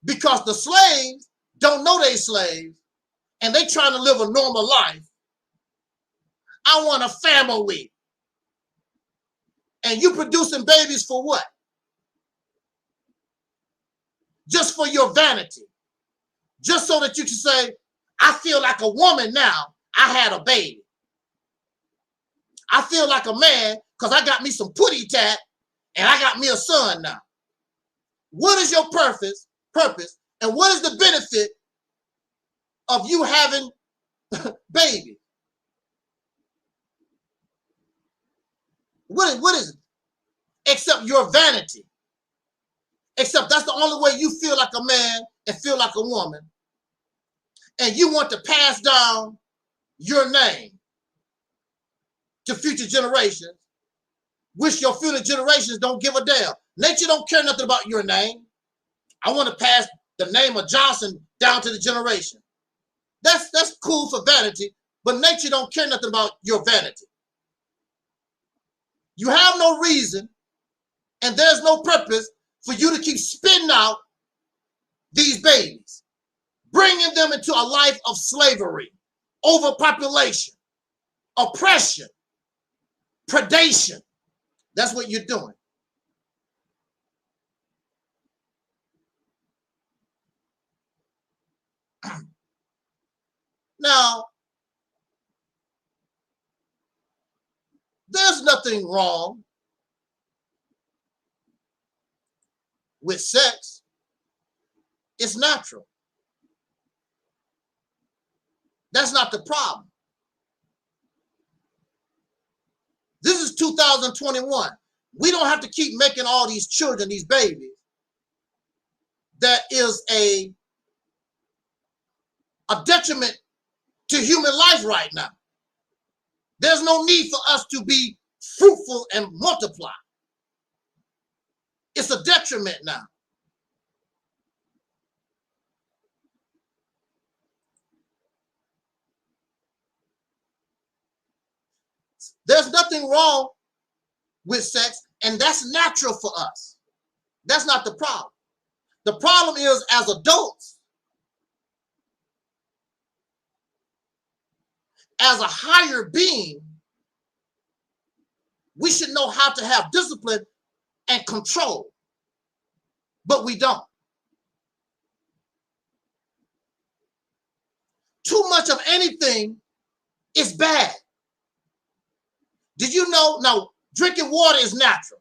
L: Because the slaves don't know they slaves and they trying to live a normal life. I want a family. And you producing babies for what? just for your vanity, just so that you can say, I feel like a woman now, I had a baby. I feel like a man because I got me some putty tat and I got me a son now. What is your purpose? And what is the benefit of you having baby? What is it? Except your vanity. Except that's the only way you feel like a man and feel like a woman. And you want to pass down your name to future generations, which your future generations don't give a damn. Nature don't care nothing about your name. I want to pass the name of Johnson down to the generation. That's cool for vanity, but nature don't care nothing about your vanity. You have no reason, and there's no purpose for you to keep spitting out these babies, bringing them into a life of slavery, overpopulation, oppression, predation. That's what you're doing. Now, there's nothing wrong with sex. It's natural. That's not the problem. This is 2021. We don't have to keep making all these children, these babies. That is a detriment to human life right now. There's no need for us to be fruitful and multiply. It's a detriment now. There's nothing wrong with sex, and that's natural for us. That's not the problem. The problem is, as adults, as a higher being, we should know how to have discipline and control, but we don't. Too much of anything is bad. Did you know? Now, drinking water is natural.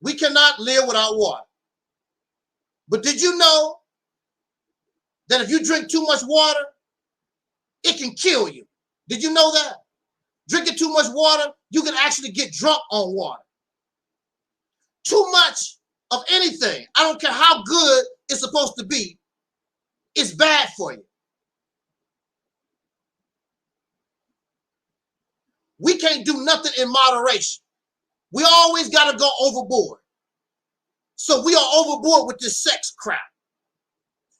L: We cannot live without water. But did you know that if you drink too much water, it can kill you? Did you know that? Drinking too much water, you can actually get drunk on water. Too much of anything, I don't care how good it's supposed to be, it's bad for you. We can't do nothing in moderation. We always got to go overboard. So we are overboard with this sex crap.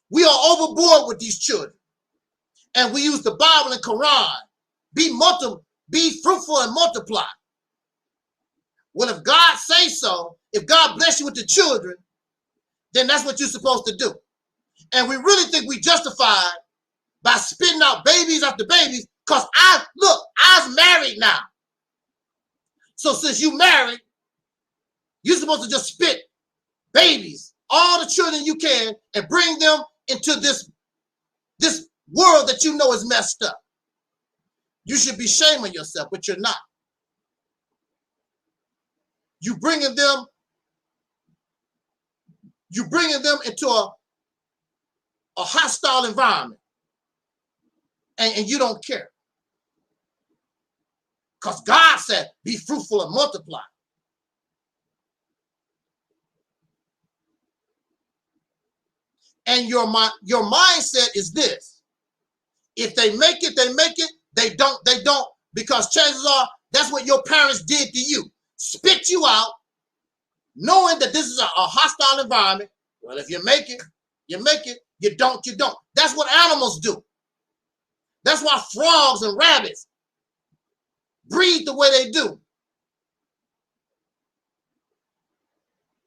L: We are overboard with these children. And we use the Bible and Quran. Be fruitful and multiply. Well, if God says so, if God bless you with the children, then that's what you're supposed to do. And we really think we justified by spitting out babies after babies, because I was married now. So since you married, you're supposed to just spit babies, all the children you can, and bring them into this world that you know is messed up. You should be shaming yourself, but you're not. You bringing them into a hostile environment, and you don't care. Because God said, be fruitful and multiply. And your mindset is this: if they make it, they make it. They don't, because chances are that's what your parents did to you. Spit you out, knowing that this is a hostile environment. Well, if you make it, you make it. You don't, you don't. That's what animals do. That's why frogs and rabbits breed the way they do.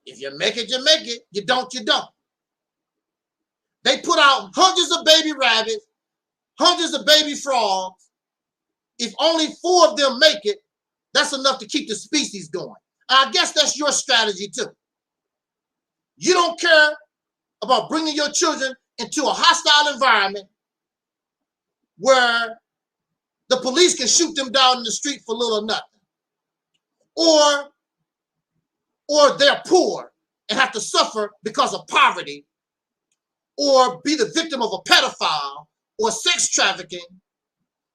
L: If you make it, you make it. You don't, you don't. They put out hundreds of baby rabbits, hundreds of baby frogs. If only 4 of them make it, that's enough to keep the species going. I guess that's your strategy too. You don't care about bringing your children into a hostile environment where the police can shoot them down in the street for little or nothing, or they're poor and have to suffer because of poverty, or be the victim of a pedophile, or sex trafficking,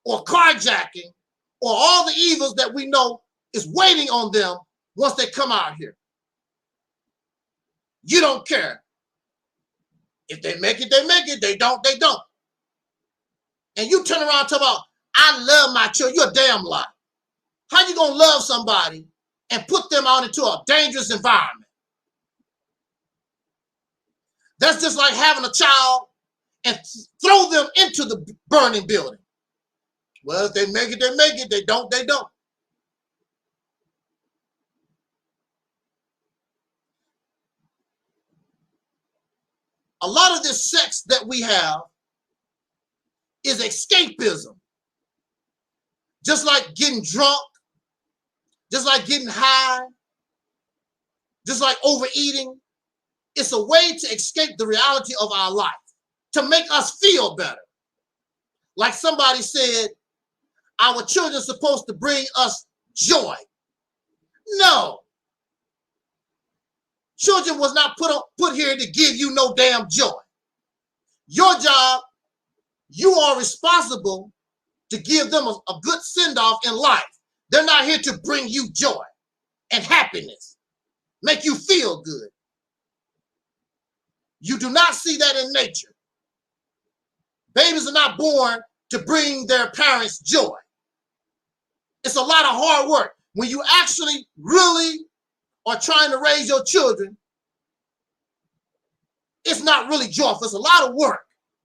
L: or carjacking, or all the evils that we know is waiting on them once they come out here. You don't care. If they make it, they make it. They don't, they don't. And you turn around and talk about, I love my children. You're a damn lie. How you gonna love somebody and put them out into a dangerous environment? That's just like having a child and throw them into the burning building. Well, if they make it, they make it. They don't, they don't. A lot of this sex that we have is escapism. Just like getting drunk, just like getting high, just like overeating. It's a way to escape the reality of our life, to make us feel better. Like somebody said, our children are supposed to bring us joy. No. Children was not put here to give you no damn joy. Your job, you are responsible to give them a good send-off in life. They're not here to bring you joy and happiness, make you feel good. You do not see that in nature. Babies are not born to bring their parents joy. It's a lot of hard work. When you actually really are trying to raise your children, it's not really joyful. It's a lot of work,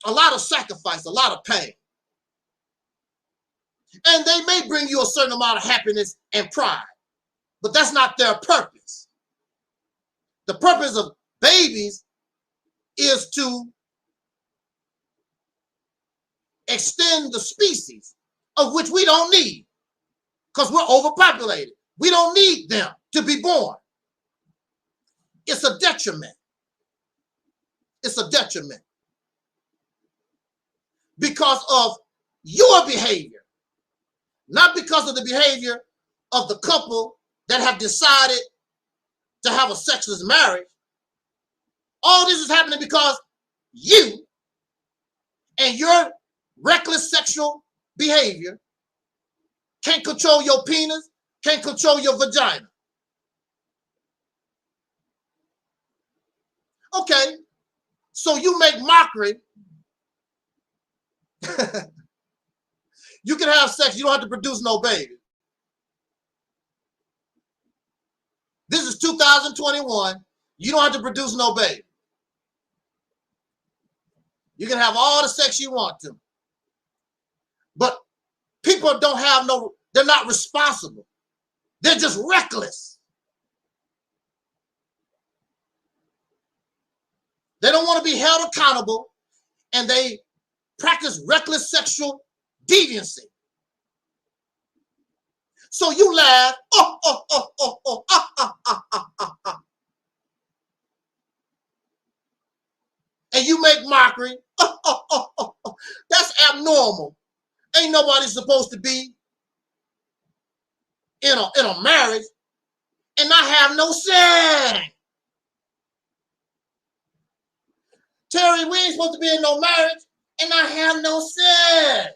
L: a lot of sacrifice, a lot of pain. And they may bring you a certain amount of happiness and pride, but that's not their purpose. The purpose of babies is to extend the species, of which we don't need, because we're overpopulated. We don't need them to be born. It's a detriment. It's a detriment because of your behavior, not because of the behavior of the couple that have decided to have a sexless marriage. All this is happening because you and your reckless sexual behavior can't control your penis, can't control your vagina. Okay, so you make mockery. You can have sex, you don't have to produce no baby. This is 2021. You don't have to produce no baby. You can have all the sex you want to. But people don't have no, they're not responsible. They're just reckless. They don't want to be held accountable, and they practice reckless sexual deviancy. So you laugh, and you make mockery. That's abnormal. Ain't nobody supposed to be in a marriage and not have no sex. Terry, we ain't supposed to be in no marriage and not have no sex.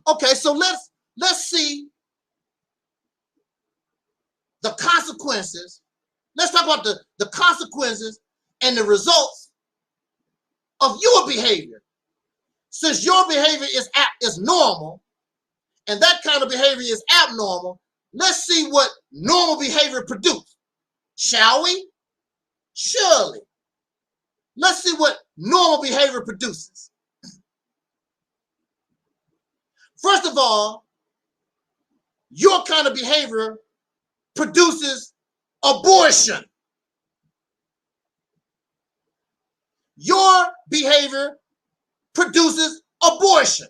L: Okay, so let's see the consequences. Let's talk about the consequences and the results of your behavior. Since your behavior is normal and that kind of behavior is abnormal, let's see what normal behavior produces. Shall we? Surely. Let's see what normal behavior produces. First of all, your kind of behavior produces abortion. Your behavior produces abortion.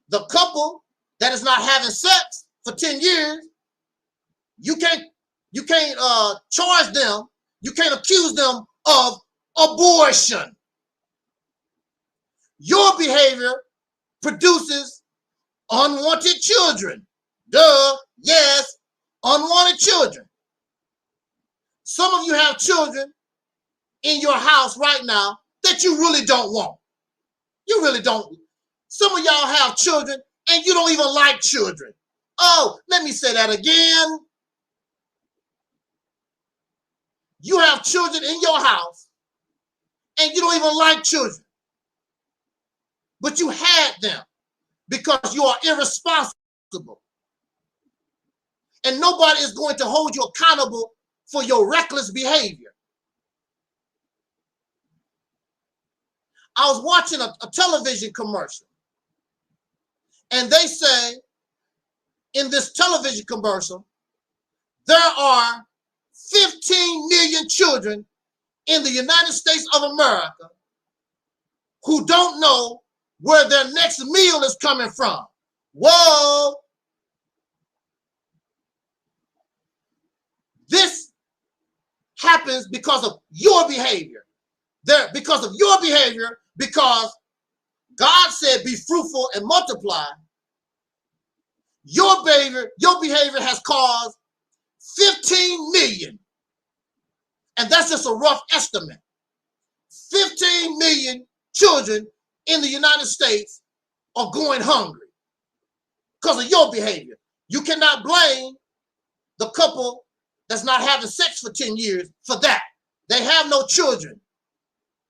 L: The couple that is not having sex for 10 years You can't charge them. You can't accuse them of abortion. Your behavior produces unwanted children. Duh, yes, unwanted children. Some of you have children in your house right now that you really don't want. You really don't. Some of y'all have children and you don't even like children. Oh, let me say that again. You have children in your house and you don't even like children. But you had them because you are irresponsible. And nobody is going to hold you accountable for your reckless behavior. I was watching a television commercial, and they say in this television commercial, there are 15 million children in the United States of America who don't know where their next meal is coming from. Whoa! This happens because of your behavior. Because of your behavior, because God said, be fruitful and multiply. Your behavior has caused 15 million. And that's just a rough estimate. 15 million children in the United States are going hungry because of your behavior. You cannot blame the couple that's not having sex for 10 years for that. They have no children.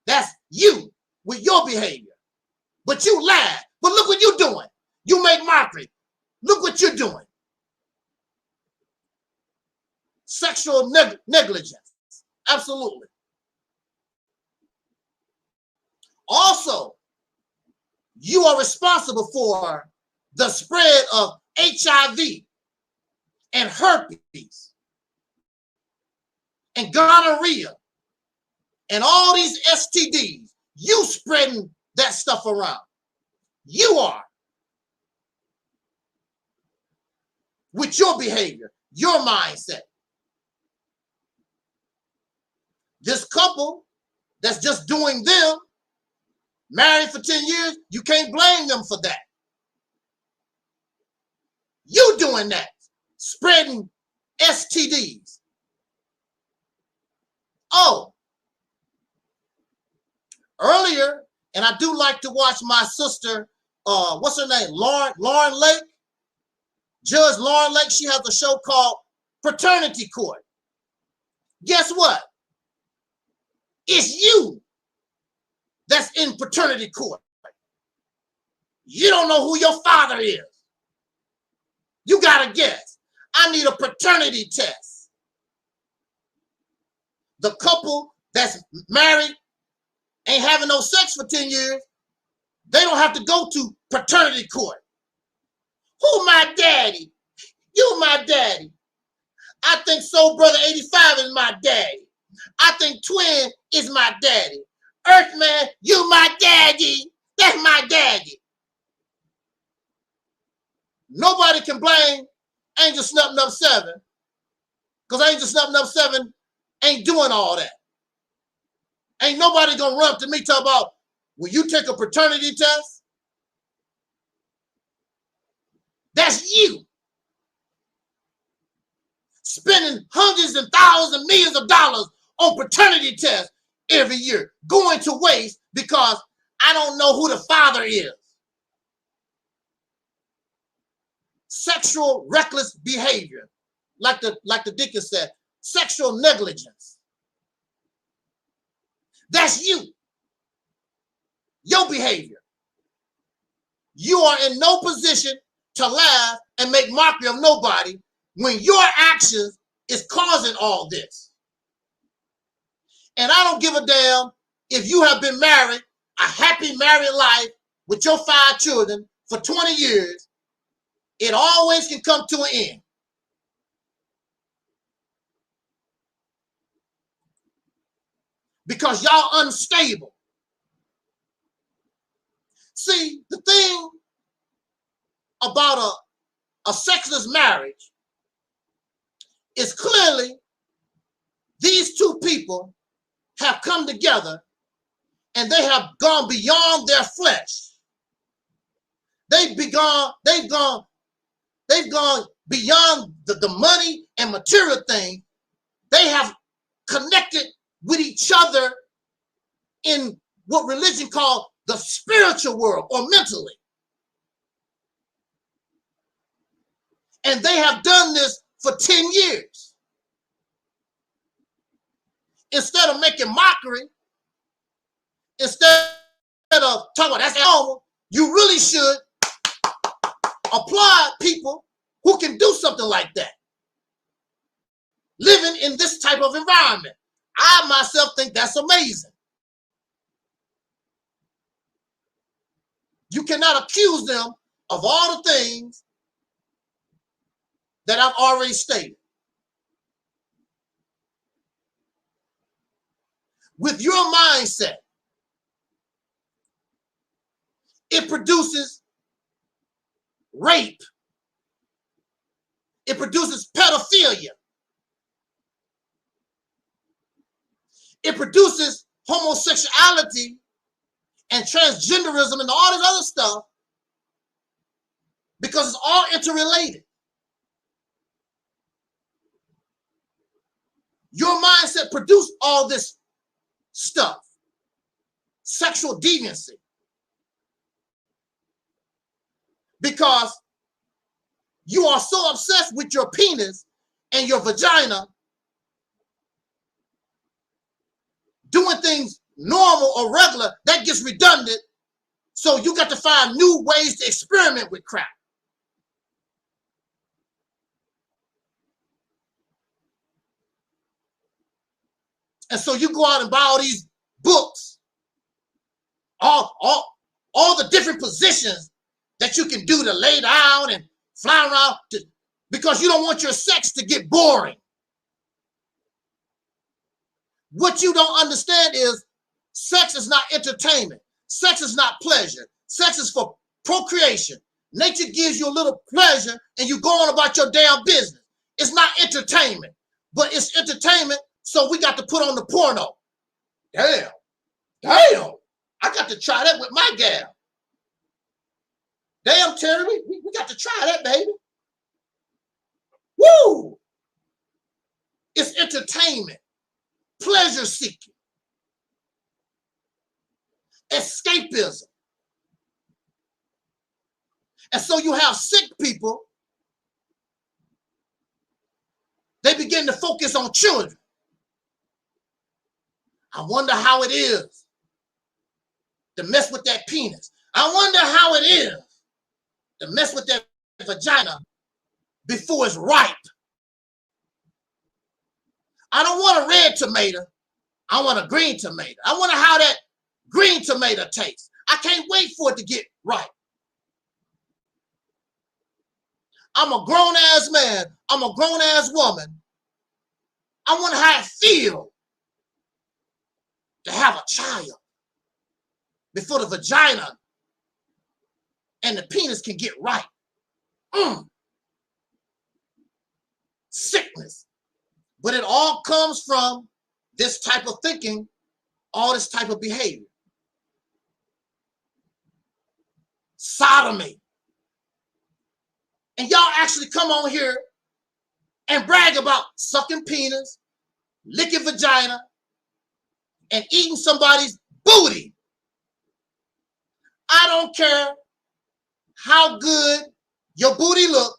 L: That's you with your behavior. But you laugh. But look what you're doing. You make mockery. Look what you're doing. Sexual negligence. Absolutely. Also, you are responsible for the spread of HIV and herpes and gonorrhea and all these STDs. You spreading that stuff around. You are. With your behavior, your mindset. This couple that's just doing them, married for 10 years, you can't blame them for that. You doing that, spreading STDs. Oh, earlier, and I do like to watch my sister, what's her name, Lauren Lake, Judge Lauren Lake. She has a show called Paternity Court. Guess what? It's you that's in paternity court. You don't know who your father is. You gotta guess. I need a paternity test. The couple that's married, ain't having no sex for 10 years, they don't have to go to paternity court. Who my daddy? You my daddy. I think Soul Brother 85 is my daddy. I think Twin is my daddy. Earthman, you my daddy. That's my daddy. Nobody can blame Angel Snubbing Up 7 because Angel Snubbing Up 7 ain't doing all that. Ain't nobody gonna run up to me talk about, will you take a paternity test? That's you. Spending hundreds and thousands and millions of dollars on paternity tests every year, going to waste because I don't know who the father is. Sexual reckless behavior, like the deacon said, sexual negligence. That's you. Your behavior. You are in no position to laugh and make mockery of nobody when your actions is causing all this. And I don't give a damn if you have been married, a happy married life with your 5 children for 20 years. It always can come to an end. Because y'all unstable. See, the thing about a sexless marriage is clearly these two people have come together and they have gone beyond their flesh. They've gone beyond the money and material thing. They have connected with each other in what religion called the spiritual world or mentally. And they have done this for 10 years. Instead of making mockery, instead of talking about that's normal, you really should applaud people who can do something like that. Living in this type of environment. I myself think that's amazing. You cannot accuse them of all the things that I've already stated. With your mindset, it produces rape. It produces pedophilia. It produces homosexuality and transgenderism and all this other stuff because it's all interrelated. Your mindset produced all this stuff. Sexual deviancy. Because you are so obsessed with your penis and your vagina doing things normal or regular, that gets redundant. So you got to find new ways to experiment with crap. And so you go out and buy all these books, all the different positions that you can do to lay down and fly around because you don't want your sex to get boring. What you don't understand is sex is not entertainment. Sex is not pleasure. Sex is for procreation. Nature gives you a little pleasure and you go on about your damn business. It's not entertainment, but it's entertainment, so we got to put on the porno. Damn. I got to try that with my gal. Damn, Terry, we got to try that, baby. Woo! It's entertainment, pleasure seeking, escapism. And so you have sick people, they begin to focus on children. I wonder how it is to mess with that penis. I wonder how it is to mess with that vagina before it's ripe. I don't want a red tomato. I want a green tomato. I wonder how that green tomato tastes. I can't wait for it to get ripe. I'm a grown-ass man. I'm a grown-ass woman. I wonder how it feels to have a child before the vagina and the penis can get right. Sickness. But it all comes from this type of thinking, all this type of behavior. Sodomy. And y'all actually come on here and brag about sucking penis, licking vagina, and eating somebody's booty. I don't care how good your booty look.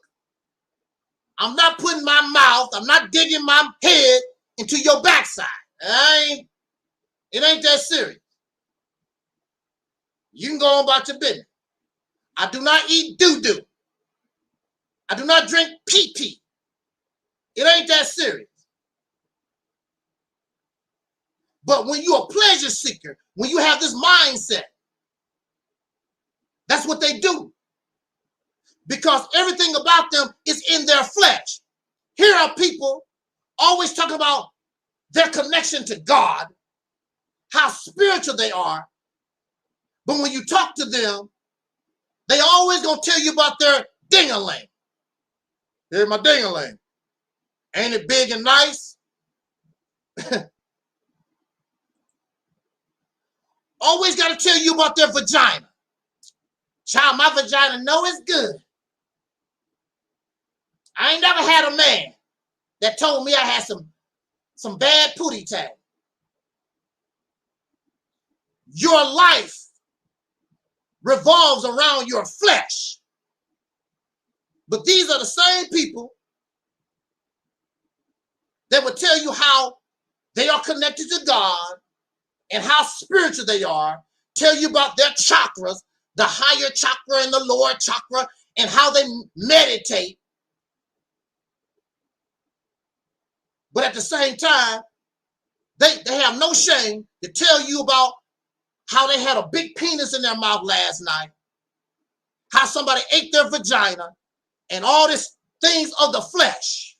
L: I'm not putting my mouth, I'm not digging my head into your backside. It ain't that serious. You can go on about your business. I do not eat doo-doo. I do not drink pee-pee. It ain't that serious. But when you're a pleasure seeker, when you have this mindset, that's what they do. Because everything about them is in their flesh. Here are people always talking about their connection to God, how spiritual they are. But when you talk to them, they always gonna tell you about their ding-a-ling. Here's my ding-a-ling. Ain't it big and nice? Always got to tell you about their vagina. Child, my vagina know it's good. I ain't never had a man that told me I had some bad pootie tag. Your life revolves around your flesh. But these are the same people that will tell you how they are connected to God and how spiritual they are, tell you about their chakras, the higher chakra and the lower chakra, and how they meditate. But at the same time, they have no shame to tell you about how they had a big penis in their mouth last night, how somebody ate their vagina, and all these things of the flesh.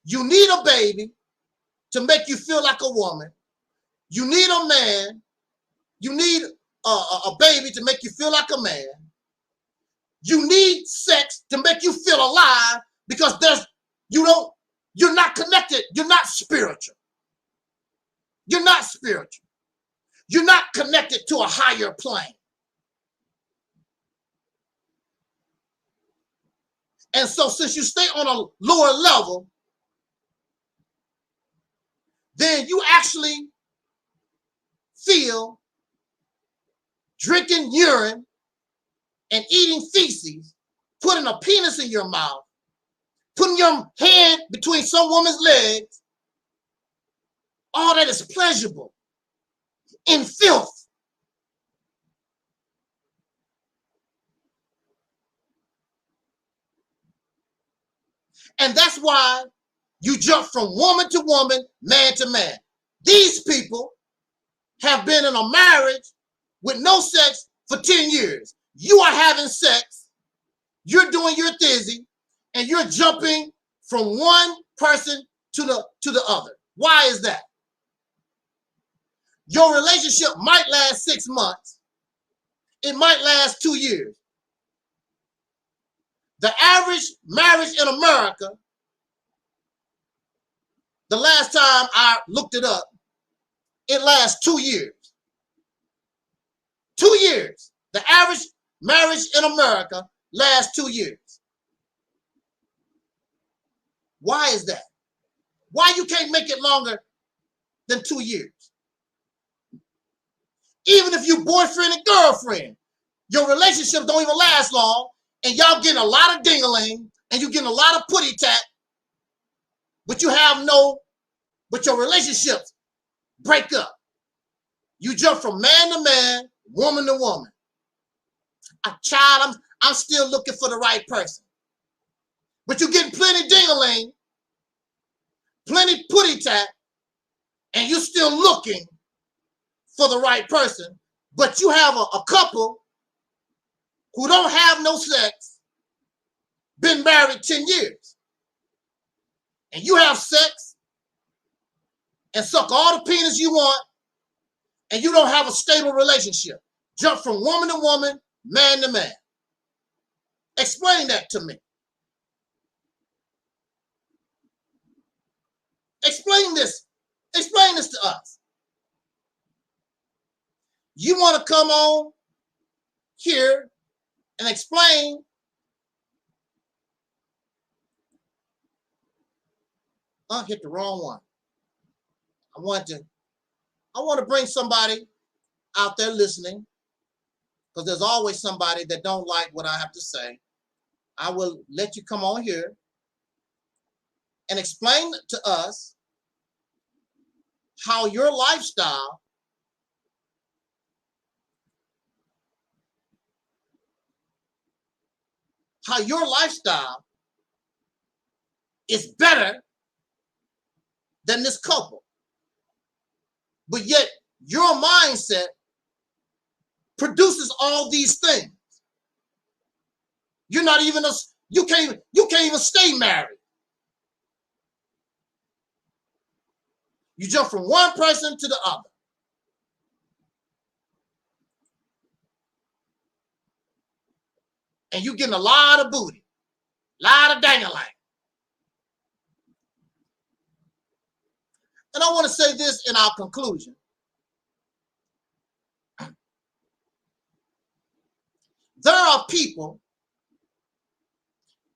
L: You need a baby to make you feel like a woman. You need a man. You need a baby to make you feel like a man. You need sex to make you feel alive because you're not connected. You're not spiritual. You're not spiritual. You're not connected to a higher plane. And so since you stay on a lower level, then you actually feel drinking urine and eating feces, putting a penis in your mouth, putting your hand between some woman's legs, all that is pleasurable in filth. And that's why you jump from woman to woman, man to man. These people have been in a marriage with no sex for 10 years. You are having sex, you're doing your thizzy, and you're jumping from one person to the other. Why is that? Your relationship might last 6 months. It might last 2 years. The average marriage in America, the last time I looked it up, it lasts 2 years. 2 years. The average marriage in America lasts 2 years. Why is that? Why you can't make it longer than 2 years? Even if you boyfriend and girlfriend, your relationship don't even last long, and y'all getting a lot of ding-a-ling, and you getting a lot of putty tat, but your relationships break up. You jump from man to man, woman to woman. Child, I'm still looking for the right person. But you're getting plenty ding-a-ling, plenty putty tat, and you're still looking for the right person. But you have a couple who don't have no sex, been married 10 years. And you have sex and suck all the penis you want, and you don't have a stable relationship. Jump from woman to woman, man to man. Explain that to me. Explain this. Explain this to us. You want to come on here and explain I hit the wrong one. I want to bring somebody out there listening, because there's always somebody that don't like what I have to say. I will let you come on here and explain to us how your lifestyle is better than this couple. But yet your mindset produces all these things. You're not even you can't even stay married. You jump from one person to the other. and you getting a lot of booty, lot of dang-a-lang. And I want to say this in our conclusion. There are people,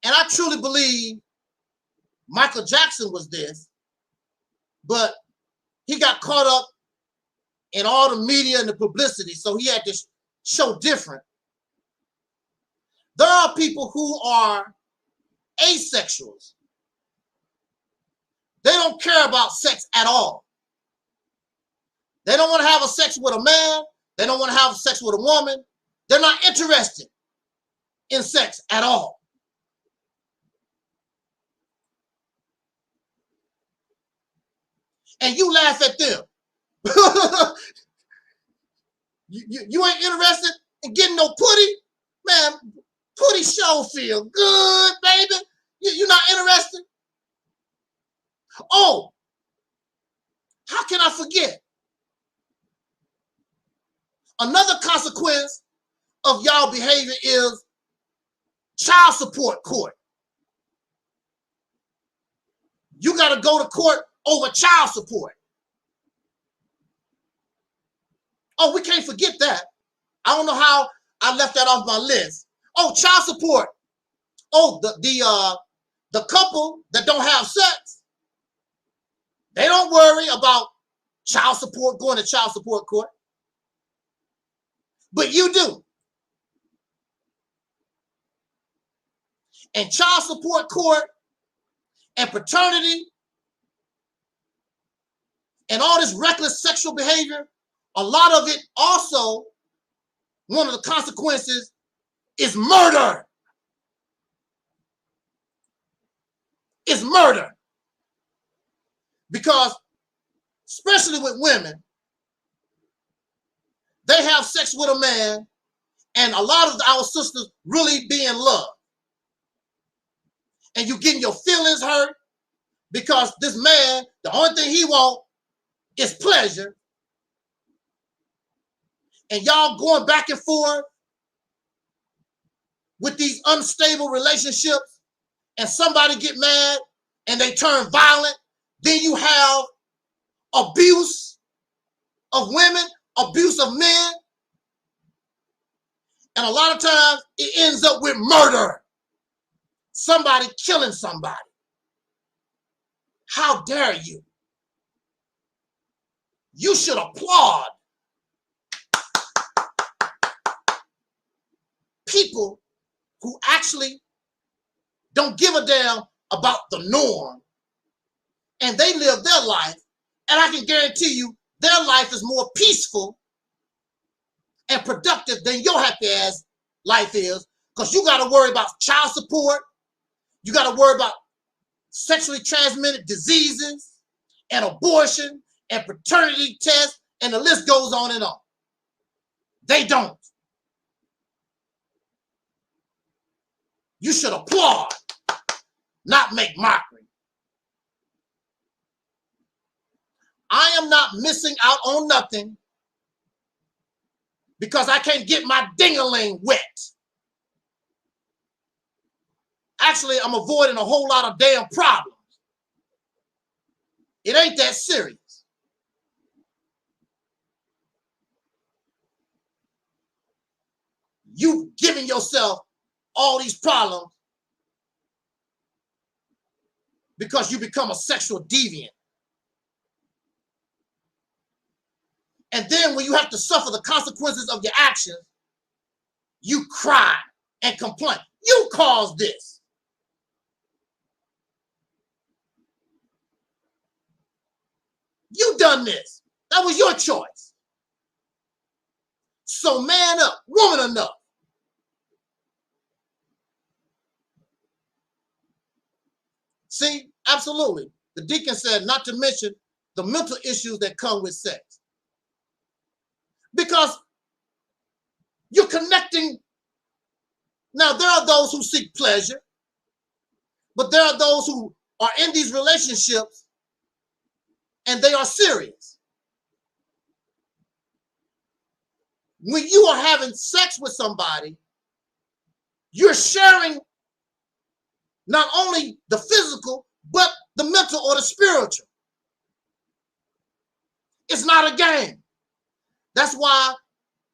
L: and I truly believe Michael Jackson was this, but he got caught up in all the media and the publicity, so he had to show different. There are people who are asexuals. They don't care about sex at all. They don't want to have a sex with a man. They don't want to have sex with a woman. They're not interested in sex at all. And you laugh at them. you ain't interested in getting no putty? Man, putty show feel good, baby. You're not interested? Oh, how can I forget? Another consequence of y'all behavior is child support court. You got to go to court over child support. Oh, we can't forget that. I don't know how I left that off my list. Oh, child support. Oh, the couple that don't have sex, they don't worry about child support, going to child support court. But you do. And child support court and paternity and all this reckless sexual behavior, a lot of it also, one of the consequences is murder. It's murder. Because, especially with women, they have sex with a man, and a lot of our sisters really be in love. And you getting your feelings hurt because this man, the only thing he wants is pleasure. And y'all going back and forth with these unstable relationships, and somebody get mad and they turn violent. Then you have abuse of women, abuse of men. And a lot of times it ends up with murder. Somebody killing somebody. How dare you? You should applaud people who actually don't give a damn about the norm, and they live their life, and I can guarantee you their life is more peaceful and productive than your happy ass life is, because you got to worry about child support, you got to worry about sexually transmitted diseases and abortion and paternity tests, and the list goes on and on. They don't. You should applaud, not make mockery. I am not missing out on nothing because I can't get my ding-a-ling wet. Actually, I'm avoiding a whole lot of damn problems. It ain't that serious. You giving yourself all these problems because you become a sexual deviant. And then when you have to suffer the consequences of your actions, you cry and complain. You caused this. You done this. That was your choice. So man up, woman enough. See, absolutely. The deacon said not to mention the mental issues that come with sex. Because you're connecting. Now, there are those who seek pleasure, but there are those who are in these relationships and they are serious. When you are having sex with somebody, you're sharing not only the physical, but the mental or the spiritual. It's not a game. That's why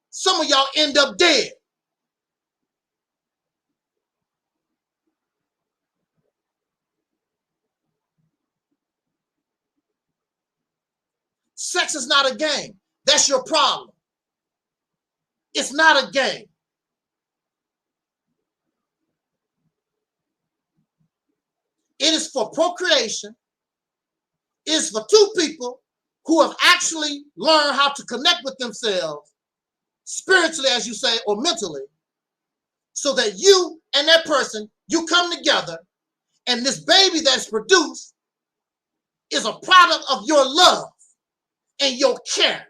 L: some of y'all end up dead. Sex is not a game. That's your problem. It's not a game. It is for procreation. It is for two people who have actually learned how to connect with themselves spiritually, as you say, or mentally, so that you and that person, you come together, and this baby that's produced is a product of your love and your care.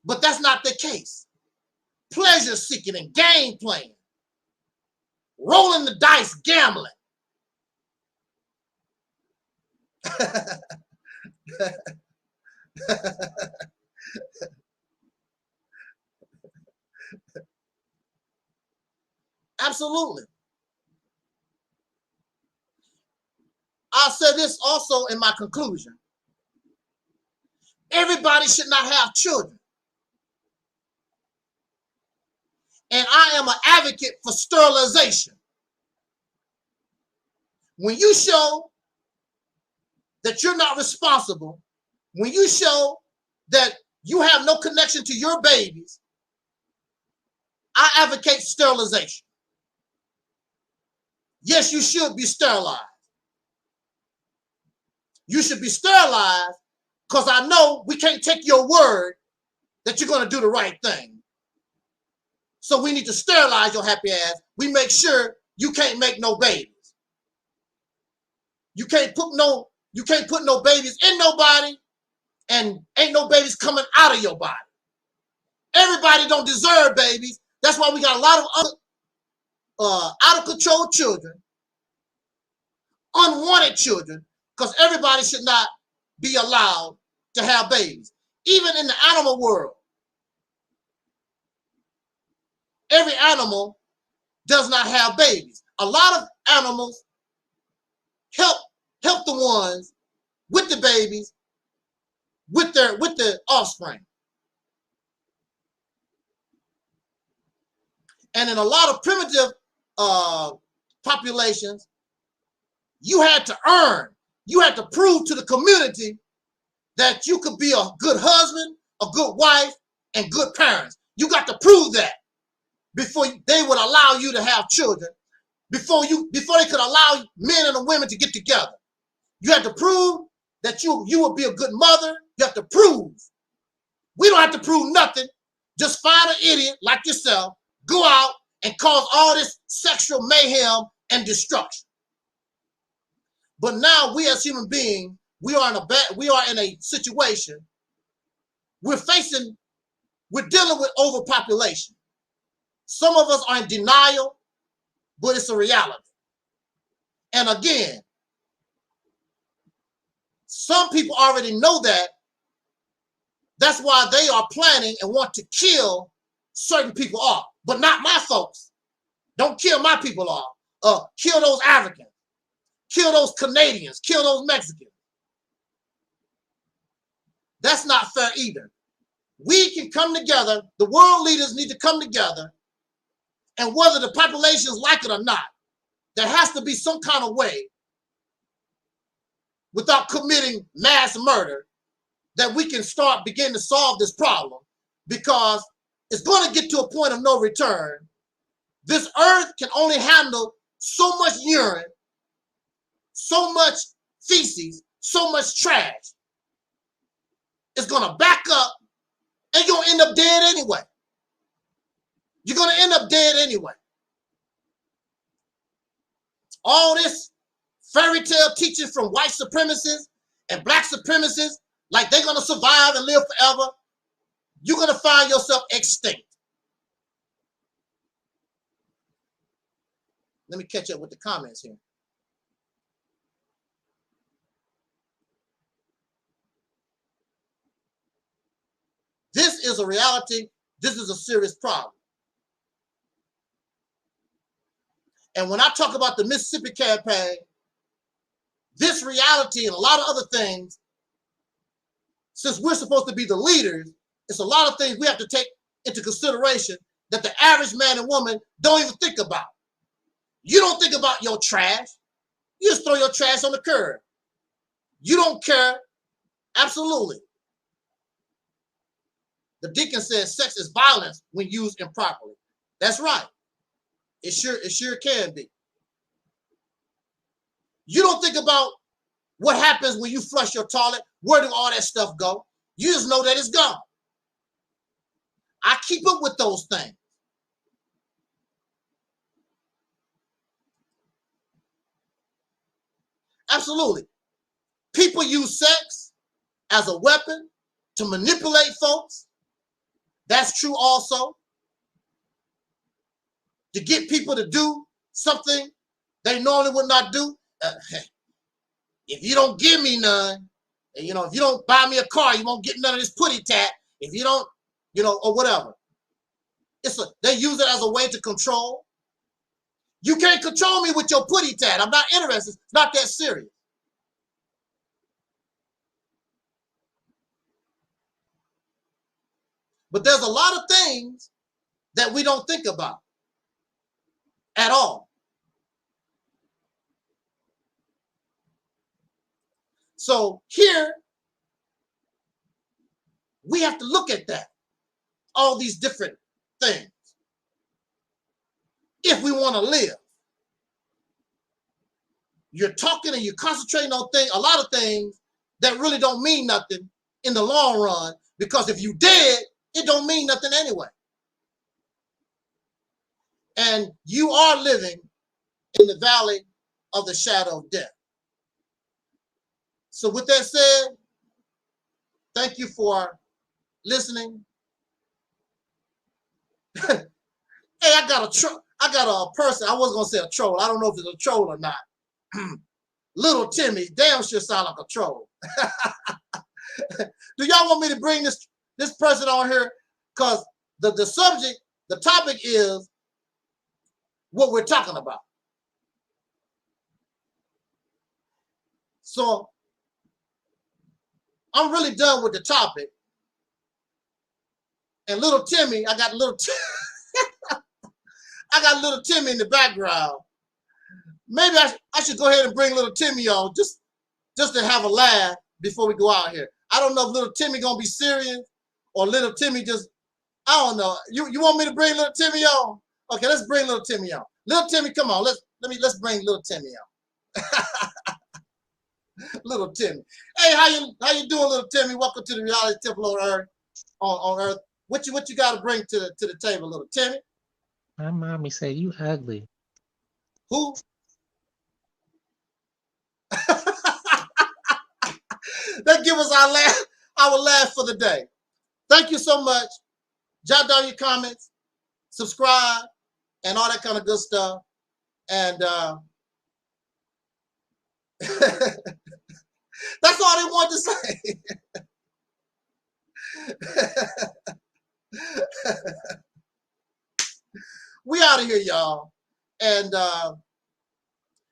L: But that's not the case. Pleasure seeking and game playing, rolling the dice, gambling. Absolutely. I'll say this also in my conclusion. Everybody should not have children. And I am an advocate for sterilization. When you show that you're not responsible, when you show that you have no connection to your babies, I advocate sterilization. Yes, you should be sterilized. You should be sterilized because I know we can't take your word that you're going to do the right thing. So we need to sterilize your happy ass. We make sure you can't make no babies. You can't put no babies in nobody, and ain't no babies coming out of your body. Everybody don't deserve babies. That's why we got a lot of other out of control children, unwanted children, because everybody should not be allowed to have babies. Even in the animal world, every animal does not have babies. A lot of animals help the ones with the babies, with the offspring. And in a lot of primitive populations, you had to earn, you had to prove to the community that you could be a good husband, a good wife, and good parents. You got to prove that before they would allow you to have children, before they could allow men and the women to get together. You have to prove that you will be a good mother. You have to prove. We don't have to prove nothing. Just find an idiot like yourself, go out and cause all this sexual mayhem and destruction. But now we as human beings, we are in a situation. We're dealing with overpopulation. Some of us are in denial, but it's a reality. And again, some people already know that. That's why they are planning and want to kill certain people off, but not my folks. Don't kill my people off. Kill those Africans, kill those Canadians, kill those Mexicans. That's not fair either. We can come together. The world leaders need to come together, and whether the populations like it or not, there has to be some kind of way, without committing mass murder, that we can begin to solve this problem, because it's going to get to a point of no return. This earth can only handle so much urine, so much feces, so much trash. It's going to back up, and you're going to end up dead anyway. You're going to end up dead anyway. All this fairy tale teaching from white supremacists and black supremacists, like they're going to survive and live forever, you're going to find yourself extinct. Let me catch up with the comments here. This is a reality. This is a serious problem. And when I talk about the Mississippi campaign, this reality and a lot of other things, since we're supposed to be the leaders, it's a lot of things we have to take into consideration that the average man and woman don't even think about. You don't think about your trash. You just throw your trash on the curb. You don't care. Absolutely. The deacon says sex is violence when used improperly. That's right. It sure can be. You don't think about what happens when you flush your toilet. Where do all that stuff go? You just know that it's gone. I keep up with those things. Absolutely. People use sex as a weapon to manipulate folks. That's true also. To get people to do something they normally would not do. If you don't give me none, and, you know, if you don't buy me a car, you won't get none of this putty tat. If you don't, you know, or whatever. They use it as a way to control. You can't control me with your putty tat. I'm not interested. It's not that serious. But there's a lot of things that we don't think about at all. So here, we have to look at that, all these different things, if we want to live. You're talking and you're concentrating on things, a lot of things that really don't mean nothing in the long run, because if you dead, it don't mean nothing anyway. And you are living in the valley of the shadow of death. So with that said, thank you for listening. Hey, I got a person. I was gonna say a troll. I don't know if it's a troll or not. Little Timmy, damn sure sound like a troll. Do y'all want me to bring this person on here? Because the subject, the topic is what we're talking about. So I'm really done with the topic. And little Timmy, I got little Timmy in the background. Maybe I should go ahead and bring little Timmy on just to have a laugh before we go out here. I don't know if little Timmy gonna be serious or little Timmy just, I don't know. You want me to bring little Timmy on? Okay, let's bring little Timmy on. Little Timmy, come on. Let's bring little Timmy on. Little Timmy. Hey, how you doing, little Timmy? Welcome to the Reality Temple on Earth. On Earth. What you got to bring to the table, little Timmy?
M: My mommy said you ugly.
L: Who? That give us our laugh for the day. Thank you so much. Jot down your comments, subscribe, and all that kind of good stuff. And that's all they want to say. We out of here, y'all. And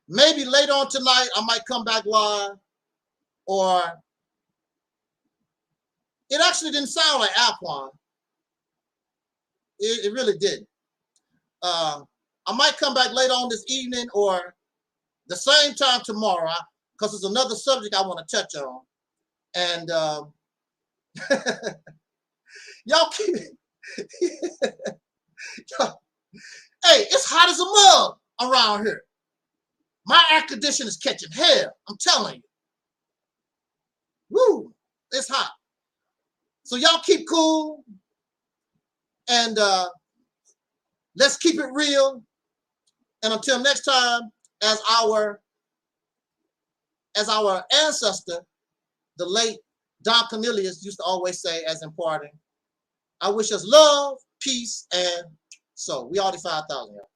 L: maybe later on tonight, I might come back live. Or it actually didn't sound like Aquan. It really didn't. I might come back later on this evening or the same time tomorrow, because there's another subject I want to touch on. And y'all keep hey, it's hot as a mug around here. My air conditioner is catching hell, I'm telling you. Woo, it's hot. So y'all keep cool. And let's keep it real. And until next time, as our ancestor, the late Don Cornelius used to always say as imparting, I wish us love, peace, and so we already 5,000 y'all.